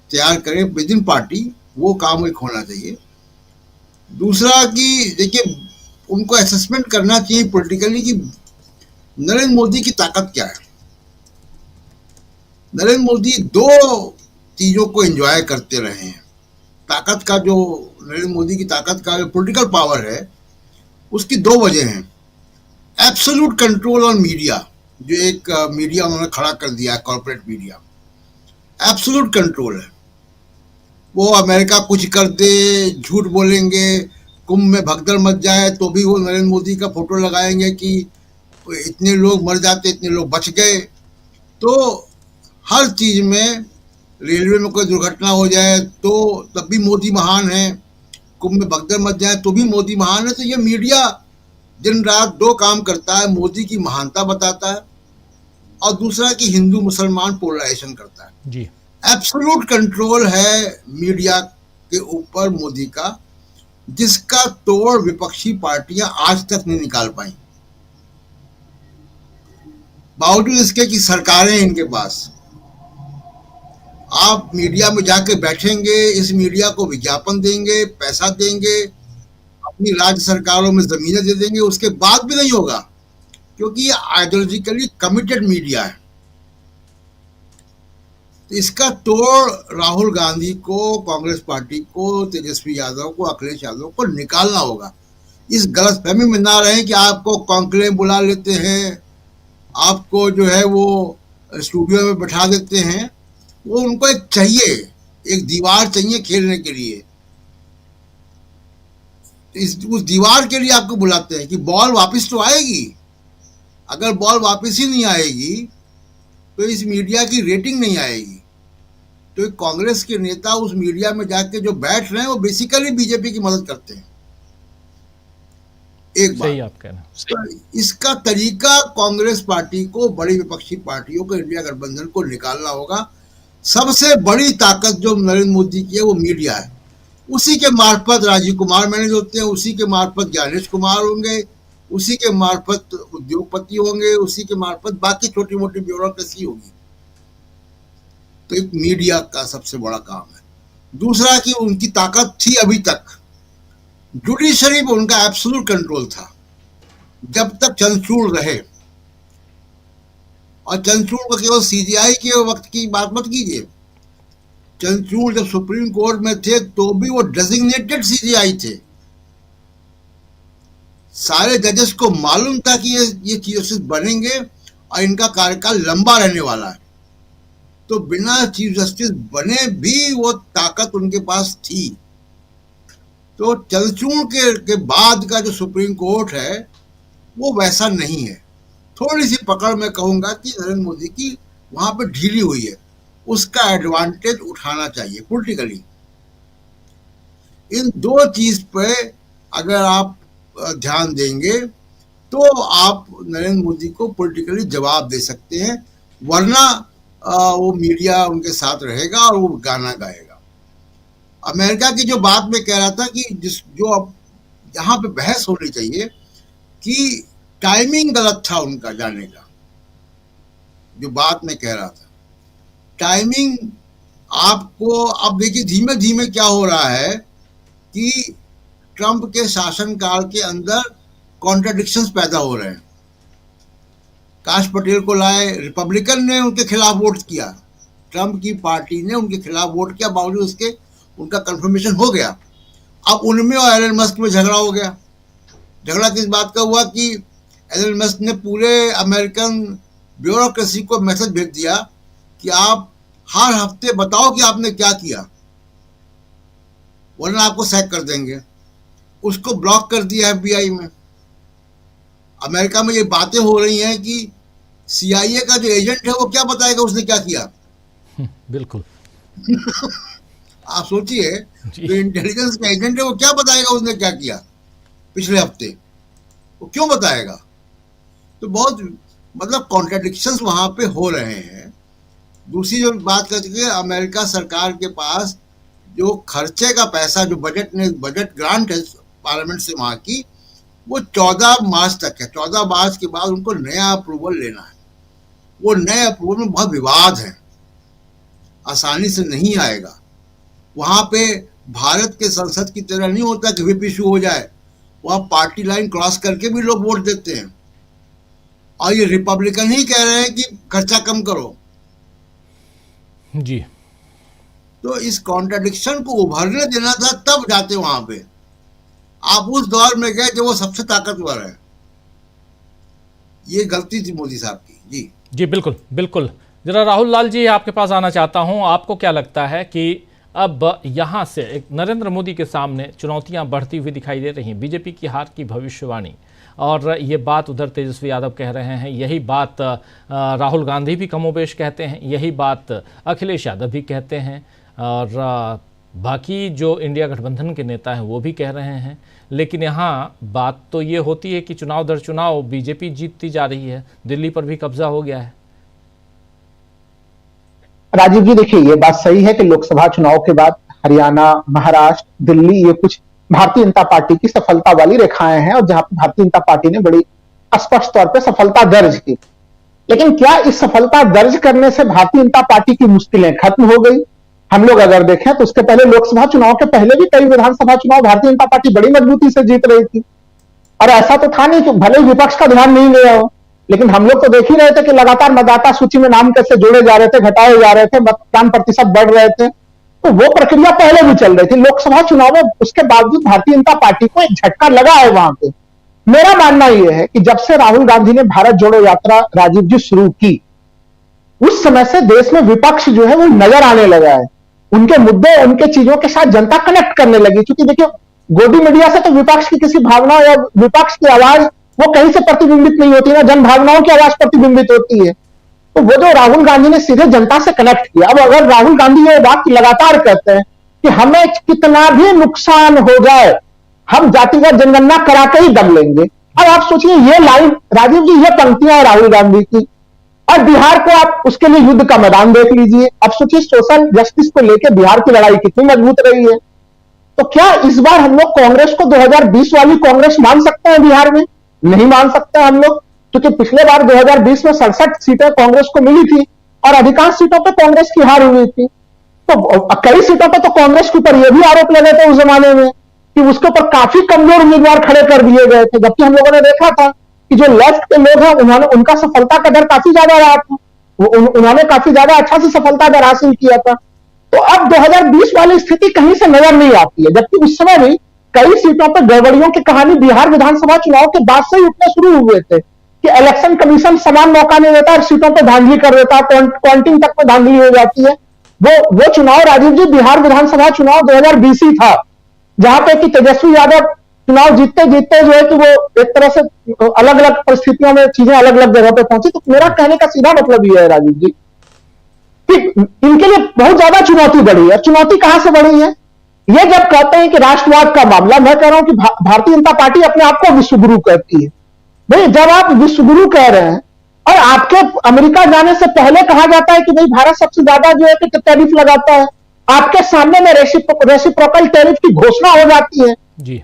तैयार करें विद इन पार्टी, वो काम एक होना चाहिए। दूसरा कि देखिए उनको असेसमेंट करना चाहिए पॉलिटिकली कि नरेंद्र मोदी की ताकत क्या है। नरेंद्र मोदी दो चीज़ों को एंजॉय करते रहे हैं। ताकत का जो नरेंद्र मोदी की ताकत का जो पॉलिटिकल पावर है उसकी दो वजह हैं। एब्सोल्यूट कंट्रोल ऑन मीडिया, जो एक मीडिया उन्होंने खड़ा कर दिया है, कॉर्पोरेट मीडिया, एब्सोल्यूट कंट्रोल है। वो अमेरिका कुछ कर दे, झूठ बोलेंगे, कुंभ में भगदड़ मच जाए तो भी वो नरेंद्र मोदी का फोटो लगाएंगे कि इतने लोग मर जाते, इतने लोग बच गए। तो हर चीज में, रेलवे में कोई दुर्घटना हो जाए तो तब भी मोदी महान है, कुंभ में भगदड़ मच जाए तो भी मोदी महान है। तो ये मीडिया दिन रात दो काम करता है, मोदी की महानता बताता है और दूसरा कि हिंदू मुसलमान पोलराइजेशन करता है। जी, एब्सोल्यूट कंट्रोल है मीडिया के ऊपर मोदी का, जिसका तोड़ विपक्षी पार्टियां आज तक नहीं निकाल पाई, बावजूद इसके कि सरकारें इनके पास। आप मीडिया में जाके बैठेंगे, इस मीडिया को विज्ञापन देंगे, पैसा देंगे, अपनी राज्य सरकारों में जमीनें दे देंगे, उसके बाद भी नहीं होगा, क्योंकि ये आइडियोलॉजिकली कमिटेड मीडिया है। तो इसका तोड़ राहुल गांधी को, कांग्रेस पार्टी को, तेजस्वी यादव को, अखिलेश यादव को निकालना होगा। इस गलतफहमी में ना रहें कि आपको कॉन्क्लेव बुला लेते हैं, आपको जो है वो स्टूडियो में बैठा देते हैं। वो उनको एक चाहिए, एक दीवार चाहिए खेलने के लिए। उस दीवार के लिए आपको बुलाते हैं कि बॉल वापस तो आएगी। अगर बॉल वापस ही नहीं आएगी तो इस मीडिया की रेटिंग नहीं आएगी। तो कांग्रेस के नेता उस मीडिया में जाके जो बैठ रहे हैं वो बेसिकली बीजेपी की मदद करते हैं। एक बात, सही आप कह रहे हैं। इसका तरीका कांग्रेस पार्टी को, बड़ी विपक्षी पार्टियों को, इंडिया गठबंधन को निकालना होगा। सबसे बड़ी ताकत जो नरेंद्र मोदी की है वो मीडिया है। उसी के मार्फत राजीव कुमार मैनेज होते हैं, उसी के मार्फत ज्ञानेश कुमार होंगे, उसी के मार्फत उद्योगपति होंगे, उसी के मार्फत बाकी छोटी मोटी ब्यूरोक्रेसी होगी। तो एक मीडिया का सबसे बड़ा काम है। दूसरा कि उनकी ताकत थी अभी तक, जुडिशरी पे उनका एब्सोल्यूट कंट्रोल था जब तक चंद्रचूड़ रहे। और चंद्रचूड़ को केवल सीजीआई के वक्त की बात मत कीजिए। चंद्रचूड़ जब सुप्रीम कोर्ट में थे तो भी वो डेजिग्नेटेड सीजीआई थे। सारे जजेस को मालूम था कि ये चीफ जस्टिस बनेंगे और इनका कार्यकाल लंबा रहने वाला है। तो बिना चीफ जस्टिस बने भी वो ताकत उनके पास थी। तो चंद्रचूड़ के बाद का जो सुप्रीम कोर्ट है वो वैसा नहीं है। थोड़ी सी पकड़ मैं कहूंगा कि नरेंद्र मोदी की वहां पे ढीली हुई है, उसका एडवांटेज उठाना चाहिए पॉलिटिकली। इन दो चीज पे अगर आप ध्यान देंगे तो आप नरेंद्र मोदी को पॉलिटिकली जवाब दे सकते हैं, वरना वो मीडिया उनके साथ रहेगा और वो गाना गाएगा। अमेरिका की जो बात मैं कह रहा था कि जो अब यहाँ पे बहस होनी चाहिए कि टाइमिंग गलत था उनका जाने का, जो बात मैं कह रहा था टाइमिंग। आपको अब देखिए धीमे धीमे क्या हो रहा है कि ट्रंप के शासनकाल के अंदर कॉन्ट्राडिक्शंस पैदा हो रहे हैं। काश पटेल को लाए, रिपब्लिकन ने उनके खिलाफ वोट किया, ट्रंप की पार्टी ने उनके खिलाफ वोट किया, बावजूद उसके उनका कंफर्मेशन हो गया। अब उनमें और एलन मस्क में झगड़ा हो गया। झगड़ा किस बात का हुआ कि एलन मस्क ने पूरे अमेरिकन ब्यूरोक्रेसी को मैसेज भेज दिया कि आप हर हफ्ते बताओ कि आपने क्या किया, वरना आपको सैक कर देंगे। उसको ब्लॉक कर दिया एफबीआई में। अमेरिका में ये बातें हो रही हैं कि सीआईए का जो एजेंट है वो क्या बताएगा उसने क्या किया। बिल्कुल। आप सोचिए, जो इंटेलिजेंस का एजेंट है वो क्या बताएगा उसने क्या किया पिछले हफ्ते, वो क्यों बताएगा। तो बहुत मतलब कॉन्ट्राडिक्शंस वहां पे हो रहे हैं। दूसरी जो बात करते हैं, अमेरिका सरकार के पास जो खर्चे का पैसा, जो बजट ग्रांट है पार्लियामेंट से वहां की, वो 14 मार्च तक है। 14 मार्च के बाद उनको नया अप्रूवल लेना है। वो नए अप्रूवल में बहुत विवाद है, आसानी से नहीं आएगा। वहां पे भारत के संसद की तरह नहीं होता कि व्हिप इशू हो जाए, वहां पार्टी लाइन क्रॉस करके भी लोग वोट देते हैं। और ये रिपब्लिकन ही कह रहे हैं कि खर्चा कम करो जी। तो इस कॉन्ट्राडिक्शन को उभरने देना था, तब जाते वहां पे। आप उस दौर में गए जब वो सबसे ताकतवर है। ये गलती थी मोदी साहब की। जी बिल्कुल बिल्कुल। जरा राहुल लाल जी आपके पास आना चाहता हूं। आपको क्या लगता है कि अब यहां से एक नरेंद्र मोदी के सामने चुनौतियां बढ़ती हुई दिखाई दे रही हैं। बीजेपी की हार की भविष्यवाणी, और ये बात उधर तेजस्वी यादव कह रहे हैं, यही बात राहुल गांधी भी कमोबेश कहते हैं, यही बात अखिलेश यादव भी कहते हैं, और बाकी जो इंडिया गठबंधन के नेता हैं वो भी कह रहे हैं। लेकिन यहाँ बात तो ये होती है कि चुनाव दर चुनाव बीजेपी जीतती जा रही है, दिल्ली पर भी कब्जा हो गया है। राजीव जी देखिए, ये बात सही है कि लोकसभा चुनाव के बाद हरियाणा, महाराष्ट्र, दिल्ली ये कुछ भारतीय जनता पार्टी की सफलता वाली रेखाएं हैं, और जहां भारतीय जनता पार्टी ने बड़ी स्पष्ट तौर पर सफलता दर्ज की। लेकिन क्या इस सफलता दर्ज करने से भारतीय जनता पार्टी की मुश्किलें खत्म हो गई? हम लोग अगर देखें तो उसके पहले लोकसभा चुनाव के पहले भी कई विधानसभा चुनाव भारतीय जनता पार्टी बड़ी मजबूती से जीत रही थी, और ऐसा तो था नहीं कि भले ही विपक्ष का ध्यान नहीं गया हो, लेकिन हम लोग तो देख ही रहे थे कि लगातार मतदाता सूची में नाम कैसे जोड़े जा रहे थे, घटाए जा रहे थे, मतदान प्रतिशत बढ़ रहे थे। तो वो प्रक्रिया पहले भी चल रही थी। लोकसभा चुनाव में उसके बावजूद भारतीय जनता पार्टी को एक झटका लगा है वहां पे। मेरा मानना यह है कि जब से राहुल गांधी ने भारत जोड़ो यात्रा राजीव जी शुरू की, उस समय से देश में विपक्ष जो है वो नजर आने लगा है। उनके मुद्दे, उनके चीजों के साथ जनता कनेक्ट करने लगी। क्योंकि देखिए, गोदी मीडिया से तो विपक्ष की किसी भावना या विपक्ष की आवाज वो कहीं से प्रतिबिंबित नहीं होती ना, जन भावनाओं की आवाज प्रतिबिंबित होती है। तो वो जो राहुल गांधी ने सीधे जनता से कनेक्ट किया। अब अगर राहुल गांधी ये बात लगातार कहते हैं कि हमें कितना भी नुकसान हो जाए, हम जातिगत जनगणना करा के ही दम लेंगे। अब आप सोचिए, ये लाइन राजीव जी, ये पंक्तियां हैं राहुल गांधी की, और बिहार को आप उसके लिए युद्ध का मैदान देख लीजिए। अब सोचिए, सोशल जस्टिस को लेकर बिहार की लड़ाई कितनी मजबूत रही है। तो क्या इस बार हम लोग कांग्रेस को 2020 वाली कांग्रेस मान सकते हैं बिहार में? नहीं मान सकते हम लोग, क्योंकि पिछले बार 2020 में 67 सीटें कांग्रेस को मिली थी, और अधिकांश सीटों पर कांग्रेस की हार हुई थी। तो कई सीटों पर तो कांग्रेस के ऊपर यह भी आरोप लगे थे उस जमाने में कि उसके ऊपर काफी कमजोर उम्मीदवार खड़े कर दिए गए थे, जबकि हम लोगों ने देखा था कि जो लेफ्ट के लोग हैं उन्होंने, उनका सफलता का दर काफी ज्यादा रहा था, उन्होंने काफी ज्यादा अच्छा से सफलता दर हासिल किया था। तो अब 2020 वाली स्थिति कहीं से नजर नहीं आती है, जबकि उस समय भी कई सीटों पर गड़बड़ियों की कहानी बिहार विधानसभा चुनाव के बाद से ही उठने शुरू हुए थे कि इलेक्शन कमीशन समान मौका नहीं देता और सीटों पर धांधली कर देता, काउंटिंग तक में धांधली हो जाती है। वो चुनाव राजीव जी बिहार विधानसभा चुनाव 2020 ही था, जहां पे कि तेजस्वी यादव चुनाव जीतते जीतते जो है कि वो एक तरह से अलग अलग परिस्थितियों में चीजें अलग अलग जगह पे पहुंची। तो मेरा कहने का सीधा मतलब ये है राजीव जी कि इनके लिए बहुत ज्यादा चुनौती बढ़ी है। चुनौती कहां से बढ़ी है? ये जब कहते हैं कि राष्ट्रवाद का मामला, मैं कह रहा हूं कि भारतीय जनता पार्टी अपने आप को विश्वगुरु कहती है। भाई जब आप विश्वगुरु कह रहे हैं और आपके अमेरिका जाने से पहले कहा जाता है कि भाई भारत सबसे ज्यादा जो है कि टैरिफ लगाता है, आपके सामने में रेसिप्रोकल टैरिफ की घोषणा हो जाती है जी।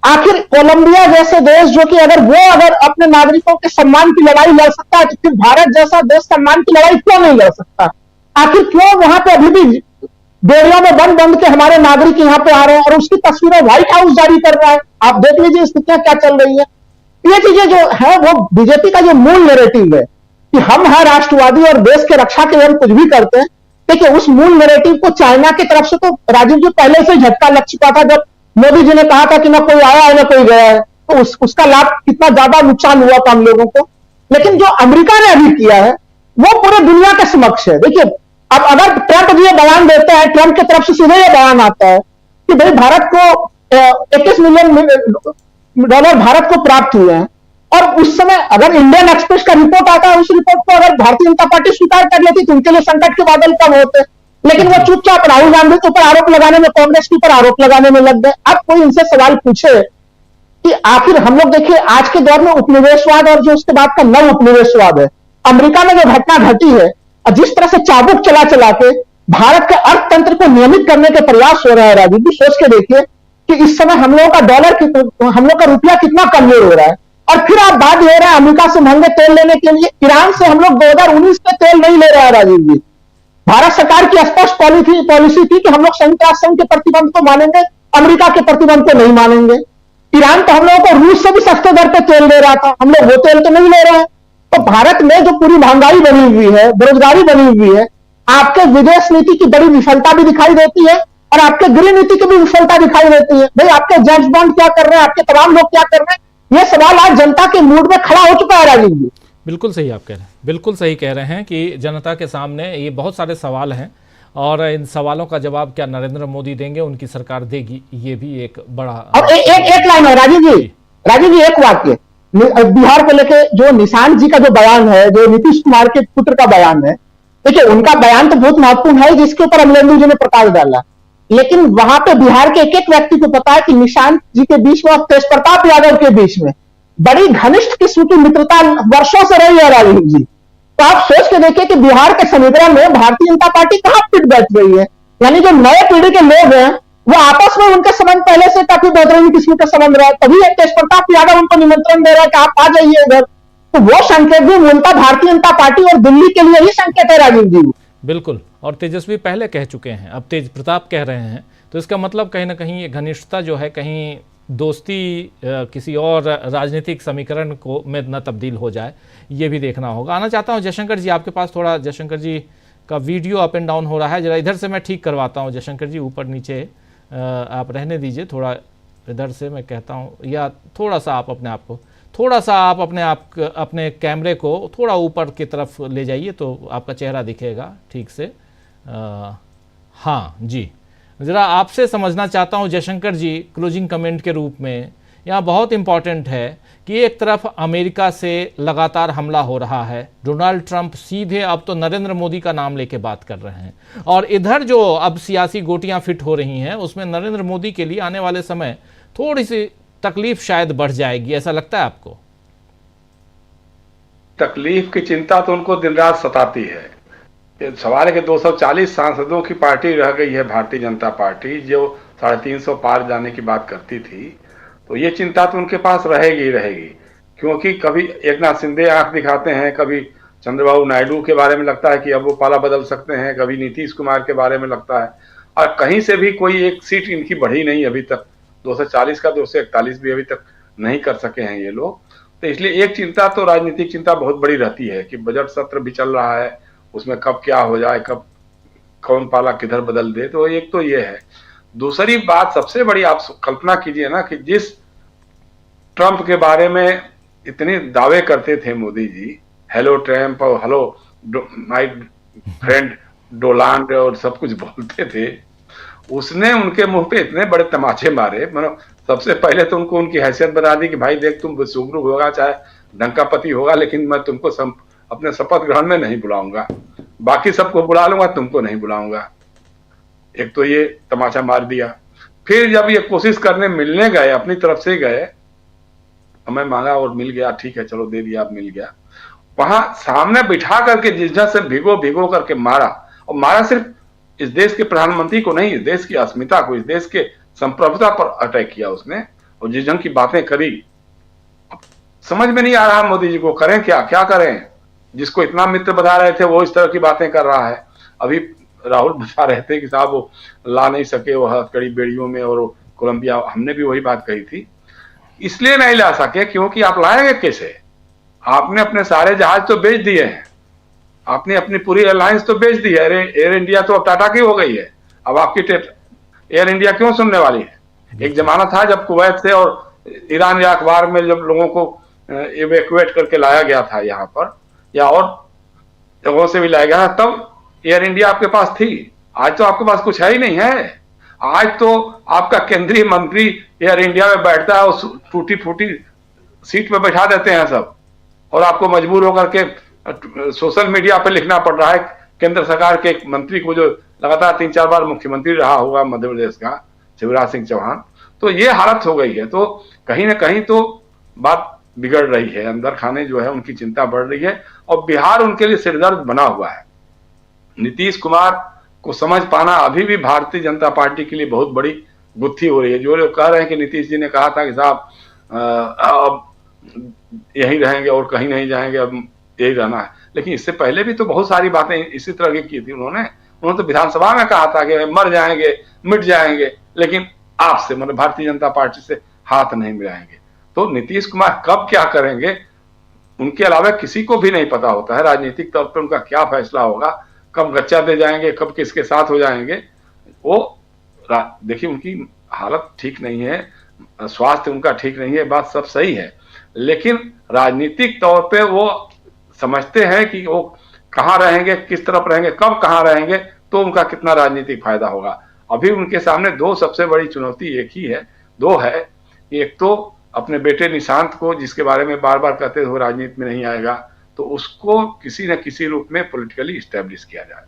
आखिर कोलंबिया जैसे देश जो कि अगर अपने नागरिकों के सम्मान की लड़ाई लड़ सकता है, तो फिर भारत जैसा देश सम्मान की लड़ाई क्यों नहीं लड़ सकता? आखिर क्यों वहां पे अभी भी बेड़ियों में बंद बंद के हमारे नागरिक यहां पे आ रहे हैं और उसकी तस्वीरें व्हाइट हाउस जारी कर रहा है? आप देख लीजिए स्थितियां क्या चल रही है। ये चीजें जो है वो बीजेपी का जो मूल नैरेटिव है कि हम हैं राष्ट्रवादी और देश के रक्षा के लिए हम कुछ भी करते हैं, देखिए उस मूल नैरेटिव को चाइना की तरफ से तो राजीव जी पहले से झटका लग चुका था। जब मोदी जी ने कहा था कि ना कोई आया है ना कोई गया है, तो उसका लाभ कितना ज्यादा नुकसान हुआ था हम लोगों को। लेकिन जो अमेरिका ने अभी किया है वो पूरे दुनिया के समक्ष है। देखिए अब अगर ट्रंप जी ये बयान देते हैं, ट्रंप की तरफ से सीधे ये बयान आता है कि भाई भारत को 21 मिलियन डॉलर भारत को प्राप्त हुए हैं, और उस समय अगर इंडियन एक्सप्रेस का रिपोर्ट आता है, उस रिपोर्ट को अगर भारतीय जनता पार्टी स्वीकार कर लेती तो उनके लिए संकट के बादल कम होते। लेकिन वो चुपचाप राहुल गांधी के ऊपर आरोप लगाने में, कांग्रेस के ऊपर आरोप लगाने में लग गए। अब कोई इनसे सवाल पूछे कि आखिर हम लोग देखिए आज के दौर में उपनिवेशवाद और जो उसके बाद का नव उपनिवेशवाद है, अमेरिका में जो घटना घटी है और जिस तरह से चाबुक चला चला के भारत के अर्थतंत्र को नियमित करने के प्रयास हो रहा है, राजीव जी सोच के देखिए कि इस समय हम लोगों का हम लोग का रुपया कितना कमजोर हो रहा है। और फिर आप बात ले रहे हैं अमेरिका से महंगे तेल लेने के लिए। ईरान से हम लोग 2019 में तेल नहीं ले रहे हैं राजीव जी। भारत सरकार की स्पष्ट पॉलिसी थी कि हम लोग संयुक्त राष्ट्र संघ के प्रतिबंध को मानेंगे, अमेरिका के प्रतिबंध को नहीं मानेंगे। ईरान तो हम लोगों को रूस से भी सस्ते दर पे तेल दे रहा था, हम लोग वो तेल तो नहीं ले रहे हैं। तो भारत में जो पूरी महंगाई बनी हुई है, बेरोजगारी बनी हुई है, आपके विदेश नीति की बड़ी विफलता भी दिखाई देती है और आपके गृह नीति की भी विफलता दिखाई देती है। भाई आपके जेम्स बॉन्ड क्या कर रहे हैं, आपके तमाम लोग क्या कर रहे हैं, यह सवाल आज जनता के मूड में खड़ा हो चुका है राजीव जी। बिल्कुल सही आप कह रहे हैं, बिल्कुल सही कह रहे हैं कि जनता के सामने ये बहुत सारे सवाल हैं और इन सवालों का जवाब क्या नरेंद्र मोदी देंगे, उनकी सरकार देगी, ये भी एक बड़ा। और एक लाइन है राजीव जी एक वाक्य बिहार को लेके जो निशांत जी का जो बयान है, जो नीतीश कुमार के पुत्र का बयान है, देखिए उनका बयान तो बहुत महत्वपूर्ण है जिसके ऊपर अमलेंदु जी ने प्रकाश डाला, लेकिन वहां पे बिहार के एक एक व्यक्ति को पता है कि निशांत जी के बीच में और तेज प्रताप यादव के बीच में बड़ी घनिष्ठ किस्म की मित्रता वर्षों से रही है राजीव जी। तो आप सोच के देखिए कि बिहार के समुद्र में भारतीय जनता पार्टी कहां फिट बैठ रही है। यानी जो नए पीढ़ी के लोग हैं वो आपस में उनके संबंध पहले से काफी बेहतरीन किस्म का संबंध रहा है, तभी एक तेज प्रताप यादव उनको निमंत्रण दे रहा है कि आप आ जाइए इधर। तो वो संकेत भी मूलतः भारतीय जनता पार्टी और दिल्ली के लिए ही संकेत है राजीव जी। बिल्कुल, और तेजस्वी पहले कह चुके हैं, अब तेज प्रताप कह रहे हैं, तो इसका मतलब कहीं ना कहीं ये घनिष्ठता जो है कहीं दोस्ती किसी और राजनीतिक समीकरण को में न तब्दील हो जाए, ये भी देखना होगा। आना चाहता हूँ जयशंकर जी आपके पास, थोड़ा जयशंकर जी का वीडियो अप एंड डाउन हो रहा है, जरा इधर से मैं ठीक करवाता हूँ। जयशंकर जी ऊपर नीचे आप रहने दीजिए, थोड़ा इधर से मैं कहता हूँ, या थोड़ा सा आप अपने आप अपने कैमरे को थोड़ा ऊपर की तरफ ले जाइए तो आपका चेहरा दिखेगा ठीक से। हाँ जी, ज़रा आपसे समझना चाहता हूँ जयशंकर जी, क्लोजिंग कमेंट के रूप में, यहाँ बहुत इंपॉर्टेंट है कि एक तरफ अमेरिका से लगातार हमला हो रहा है, डोनाल्ड ट्रंप सीधे अब तो नरेंद्र मोदी का नाम लेके बात कर रहे हैं, और इधर जो अब सियासी गोटियां फिट हो रही हैं उसमें नरेंद्र मोदी के लिए आने वाले समय थोड़ी सी तकलीफ शायद बढ़ जाएगी, ऐसा लगता है आपको? तकलीफ की चिंता तो उनको दिन रात सताती है। ये सवाल है कि 240 सांसदों की पार्टी रह गई है भारतीय जनता पार्टी, जो 350 पार जाने की बात करती थी, तो ये चिंता तो उनके पास रहेगी ही रहेगी। क्योंकि कभी एकनाथ शिंदे आंख दिखाते हैं, कभी चंद्रबाबू नायडू के बारे में लगता है कि अब वो पाला बदल सकते हैं, कभी नीतीश कुमार के बारे में लगता है, और कहीं से भी कोई एक सीट इनकी बढ़ी नहीं अभी तक। 240 का 241 भी अभी तक नहीं कर सके हैं ये लोग। तो इसलिए एक चिंता तो राजनीतिक चिंता बहुत बड़ी रहती है कि बजट सत्र भी चल रहा है, उसमें कब क्या हो जाए, कब कौन पाला किधर बदल दे। तो एक तो ये है। दूसरी बात सबसे बड़ी, आप कल्पना कीजिए ना कि जिस ट्रंप के बारे में इतने दावे करते थे मोदी जी, हेलो ट्रंप और हेलो माय फ्रेंड डोनाल्ड और सब कुछ बोलते थे, उसने उनके मुंह पे इतने बड़े तमाचे मारे। मतलब सबसे पहले तो उनको उनकी हैसियत बता दी कि भाई देख, तुम सुगरू होगा चाहे डंकापति होगा, लेकिन मैं तुमको अपने शपथ ग्रहण में नहीं बुलाऊंगा, बाकी सबको बुला लूंगा, तुमको नहीं बुलाऊंगा। एक तो ये तमाचा मार दिया। फिर जब ये कोशिश करने मिलने गए, अपनी तरफ से गए, हमें मांगा और मिल गया, ठीक है चलो दे दिया, अब मिल गया, वहां सामने बिठा करके जिस से भिगो करके मारा, और मारा सिर्फ इस देश के प्रधानमंत्री को नहीं, इस देश की अस्मिता को, इस देश के संप्रभुता पर अटैक किया उसने, और जिस ढंग की बातें करी, समझ में नहीं आ रहा मोदी जी को करें क्या करें। जिसको इतना मित्र बता रहे थे वो इस तरह की बातें कर रहा है। अभी राहुल बता रहे थे कि साहब वो ला नहीं सके वो हथकड़ी बेड़ियों में, और कोलंबिया, हमने भी वही बात कही थी। इसलिए नहीं ला सके क्योंकि आप लाएंगे कैसे? आपने अपने सारे जहाज तो बेच दिए हैं, आपने अपनी पूरी एयरलाइंस तो बेच दी है। एयर इंडिया तो अब टाटा की हो गई है, अब आपकी एयर इंडिया क्यों सुनने वाली है? एक जमाना था जब कुवैत से और ईरान या अखबार में जब लोगों को इवैक्यूएट करके लाया गया था यहाँ पर, या और जगहों से भी लाया गया था, तब एयर इंडिया आपके पास थी। आज तो आपके पास कुछ है ही नहीं है। आज तो आपका केंद्रीय मंत्री एयर इंडिया में बैठता है और टूटी फूटी सीट पे बैठा देते हैं सब, और आपको मजबूर होकर के सोशल मीडिया पे लिखना पड़ रहा है केंद्र सरकार के एक मंत्री को, जो लगातार 3-4 बार मुख्यमंत्री रहा होगा मध्य प्रदेश का, शिवराज सिंह चौहान। तो ये हालत हो गई है। तो कहीं ना कहीं तो बात बिगड़ रही है, अंदर खाने जो है उनकी चिंता बढ़ रही है, और बिहार उनके लिए सिरदर्द बना हुआ है। नीतीश कुमार को समझ पाना अभी भी भारतीय जनता पार्टी के लिए बहुत बड़ी गुत्थी हो रही है। जो लोग कह रहे हैं कि नीतीश जी ने कहा था कि साहब अब यहीं रहेंगे और कहीं नहीं जाएंगे, अब यही रहना है, लेकिन इससे पहले भी तो बहुत सारी बातें इसी तरह की थी उन्होंने तो विधानसभा में कहा था कि मर जाएंगे, मिट जाएंगे, लेकिन आपसे, मतलब भारतीय जनता पार्टी से हाथ नहीं मिलाएंगे। तो नीतीश कुमार कब क्या करेंगे उनके अलावा किसी को भी नहीं पता होता है। राजनीतिक तौर पर उनका क्या फैसला होगा, कब गच्चा दे जाएंगे, कब किसके साथ हो जाएंगे, वो देखिए उनकी हालत ठीक नहीं है, स्वास्थ्य उनका ठीक नहीं है, बात सब सही है, लेकिन राजनीतिक तौर पे वो समझते हैं कि वो कहाँ रहेंगे, किस तरफ रहेंगे, कब कहाँ रहेंगे, तो उनका कितना राजनीतिक फायदा होगा। अभी उनके सामने दो सबसे बड़ी चुनौती एक ही है, दो है। एक तो अपने बेटे निशांत को, जिसके बारे में बार बार कहते हुए राजनीति में नहीं आएगा, तो उसको किसी न किसी रूप में पॉलिटिकली स्टैब्लिश किया जाए।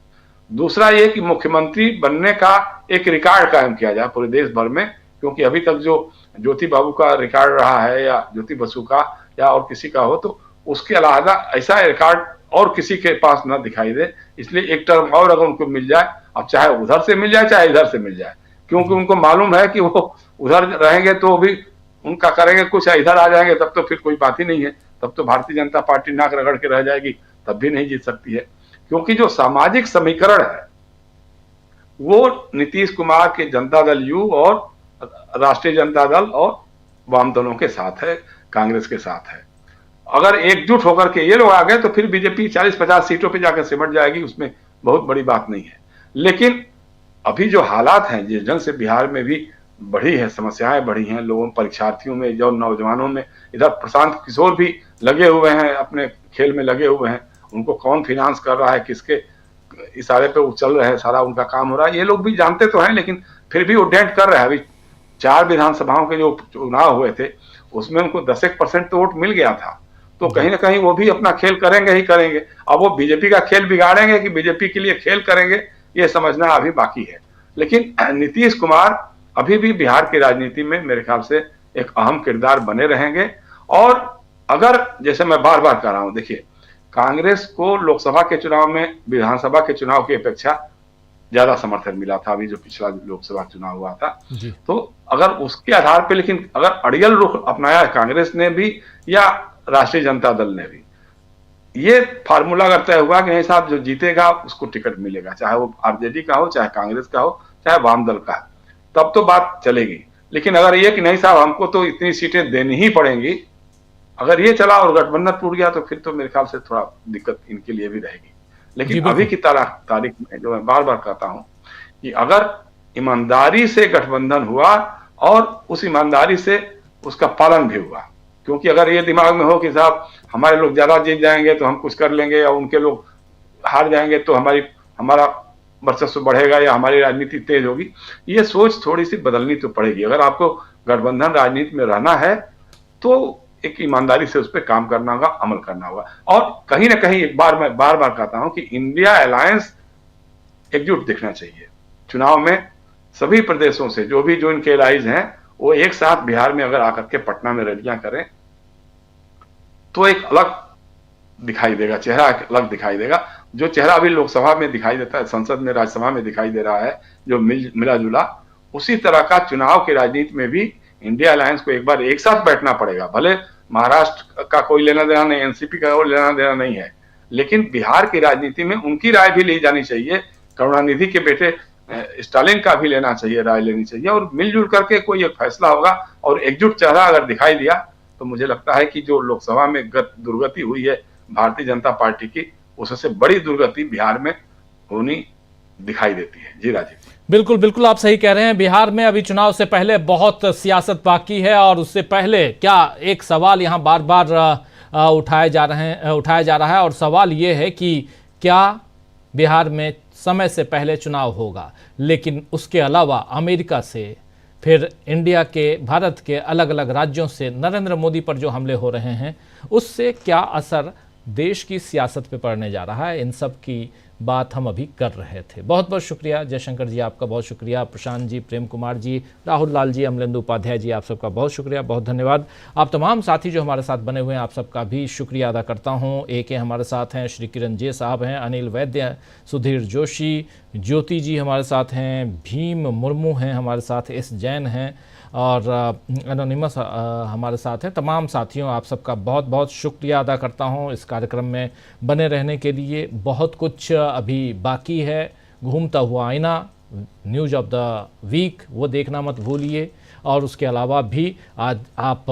दूसरा ये कि मुख्यमंत्री बनने का एक रिकॉर्ड कायम किया जाए पूरे देश भर में, क्योंकि अभी तक जो ज्योति बाबू का रिकॉर्ड रहा है या ज्योति बसु का या और किसी का हो, तो उसके अलावा ऐसा रिकॉर्ड और किसी के पास न दिखाई दे। इसलिए एक टर्म और अगर उनको मिल जाए, अब चाहे उधर से मिल जाए चाहे इधर से मिल जाए, क्योंकि उनको मालूम है कि वो उधर रहेंगे तो भी उनका करेंगे कुछ, इधर आ जाएंगे तब तो फिर कोई बात ही नहीं है, तब तो भारतीय जनता पार्टी नाक रगड़ के रह जाएगी, तब भी नहीं जीत सकती है। क्योंकि जो सामाजिक समीकरण है वो नीतीश कुमार के जनता दल यू और राष्ट्रीय जनता दल और वाम दलों के साथ है, कांग्रेस के साथ है। अगर एकजुट होकर के ये लोग आ गए तो फिर बीजेपी 40-50 सीटों पे जाकर सिमट जाएगी, उसमें बहुत बड़ी बात नहीं है। लेकिन अभी जो हालात हैं, जिस ढंग से बिहार में भी बढ़ी है, समस्याएं बढ़ी हैं लोगों, परीक्षार्थियों में, जो नौजवानों में, इधर प्रशांत किशोर भी लगे हुए हैं, अपने खेल में लगे हुए हैं, उनको कौन फाइनेंस कर रहा है, किसके इशारे पे वो चल रहे हैं, सारा उनका काम हो रहा है, ये लोग भी जानते तो हैं, लेकिन फिर भी वो डेंट कर रहे हैं। अभी 4 विधानसभाओं के जो चुनाव हुए थे उसमें उनको 10% तो वोट मिल गया था, तो कहीं ना कहीं वो भी अपना खेल करेंगे ही करेंगे। अब वो बीजेपी का खेल बिगाड़ेंगे कि बीजेपी के लिए खेल करेंगे, ये समझना अभी बाकी है। लेकिन नीतीश कुमार अभी भी बिहार की राजनीति में मेरे ख्याल से एक अहम किरदार बने रहेंगे। और अगर, जैसे मैं बार बार कह रहा हूं, देखिए कांग्रेस को लोकसभा के चुनाव में विधानसभा के चुनाव की अपेक्षा ज्यादा समर्थन मिला था, अभी जो पिछला लोकसभा चुनाव हुआ था, तो अगर उसके आधार पर, लेकिन अगर अड़ियल रुख अपनाया कांग्रेस ने भी या राष्ट्रीय जनता दल ने भी, ये फार्मूला अगर तय हुआ कि नहीं साहब जो जीतेगा उसको टिकट मिलेगा, चाहे वो आरजेडी का हो, चाहे कांग्रेस का हो, चाहे वाम दल का, तब तो बात चलेगी। लेकिन अगर ये कि नहीं साहब हमको तो इतनी सीटें देनी ही पड़ेंगी, अगर ये चला और गठबंधन टूट गया तो फिर तो मेरे ख्याल से थोड़ा दिक्कत इनके लिए भी रहेगी। लेकिन अभी की तारीख में जो मैं बार बार कहता हूं कि अगर ईमानदारी से गठबंधन हुआ और उस ईमानदारी से उसका पालन भी हुआ, क्योंकि अगर ये दिमाग में हो कि साहब हमारे लोग ज्यादा जीत जाएंगे तो हम कुछ कर लेंगे और उनके लोग हार जाएंगे तो हमारा वर्चस्व बढ़ेगा या हमारी राजनीति तेज होगी, ये सोच थोड़ी सी बदलनी तो पड़ेगी। अगर आपको गठबंधन राजनीति में रहना है तो एक ईमानदारी से उस पर काम करना होगा, अमल करना होगा। और कहीं ना कहीं एक बार मैं बार बार कहता हूं कि इंडिया अलायंस एकजुट दिखना चाहिए। चुनाव में सभी प्रदेशों से जो इनके एलाइज हैं वो एक साथ बिहार में अगर आकर के पटना में रैलियां करें तो एक अलग दिखाई देगा, चेहरा अलग दिखाई देगा। जो चेहरा अभी लोकसभा में दिखाई देता है, संसद में, राज्यसभा में दिखाई दे रहा है, जो मिला जुला, उसी तरह का चुनाव की राजनीति में भी इंडिया अलायंस को एक बार एक साथ बैठना पड़ेगा। भले महाराष्ट्र का कोई लेना देना नहीं, एनसीपी का कोई लेना देना नहीं है, लेकिन बिहार की राजनीति में उनकी राय भी ली जानी चाहिए, करुणानिधि के बेटे स्टालिन का भी लेना चाहिए, राय लेनी चाहिए, और मिलजुल करके कोई एक फैसला होगा। और एकजुट चेहरा अगर दिखाई दिया तो मुझे लगता है कि जो लोकसभा में दुर्गति हुई है भारतीय जनता पार्टी की, उससे बड़ी दुर्गति बिहार में होनी दिखाई देती है। जी राजीव। बिल्कुल बिल्कुल, आप सही कह रहे हैं। बिहार में अभी चुनाव से पहले बहुत सियासत बाकी है, और उससे पहले क्या एक सवाल यहाँ बार बार उठाया जा रहा है, और सवाल ये है कि क्या बिहार में समय से पहले चुनाव होगा, लेकिन उसके अलावा अमेरिका से, फिर इंडिया के, भारत के अलग अलग राज्यों से नरेंद्र मोदी पर जो हमले हो रहे हैं, उससे क्या असर देश की सियासत पे पड़ने जा रहा है, इन सब की बात हम अभी कर रहे थे। बहुत बहुत शुक्रिया जयशंकर जी, आपका बहुत शुक्रिया। प्रशांत जी, प्रेम कुमार जी, राहुल लाल जी, अमलेंदु उपाध्याय जी, आप सबका बहुत शुक्रिया, बहुत धन्यवाद। आप तमाम साथी जो हमारे साथ बने हुए हैं, आप सबका भी शुक्रिया अदा करता हूँ। एक हमारे साथ हैं श्री किरण जे साहब हैं, अनिल वैद्य, सुधीर जोशी, ज्योति जी हमारे साथ हैं, भीम मुर्मू हैं हमारे साथ, एस जैन हैं, और एनोनिमस हमारे साथ हैं। तमाम साथियों, आप सबका बहुत बहुत शुक्रिया अदा करता हूं इस कार्यक्रम में बने रहने के लिए। बहुत कुछ अभी बाकी है। घूमता हुआ आईना, न्यूज़ ऑफ द वीक, वो देखना मत भूलिए। और उसके अलावा भी आज आप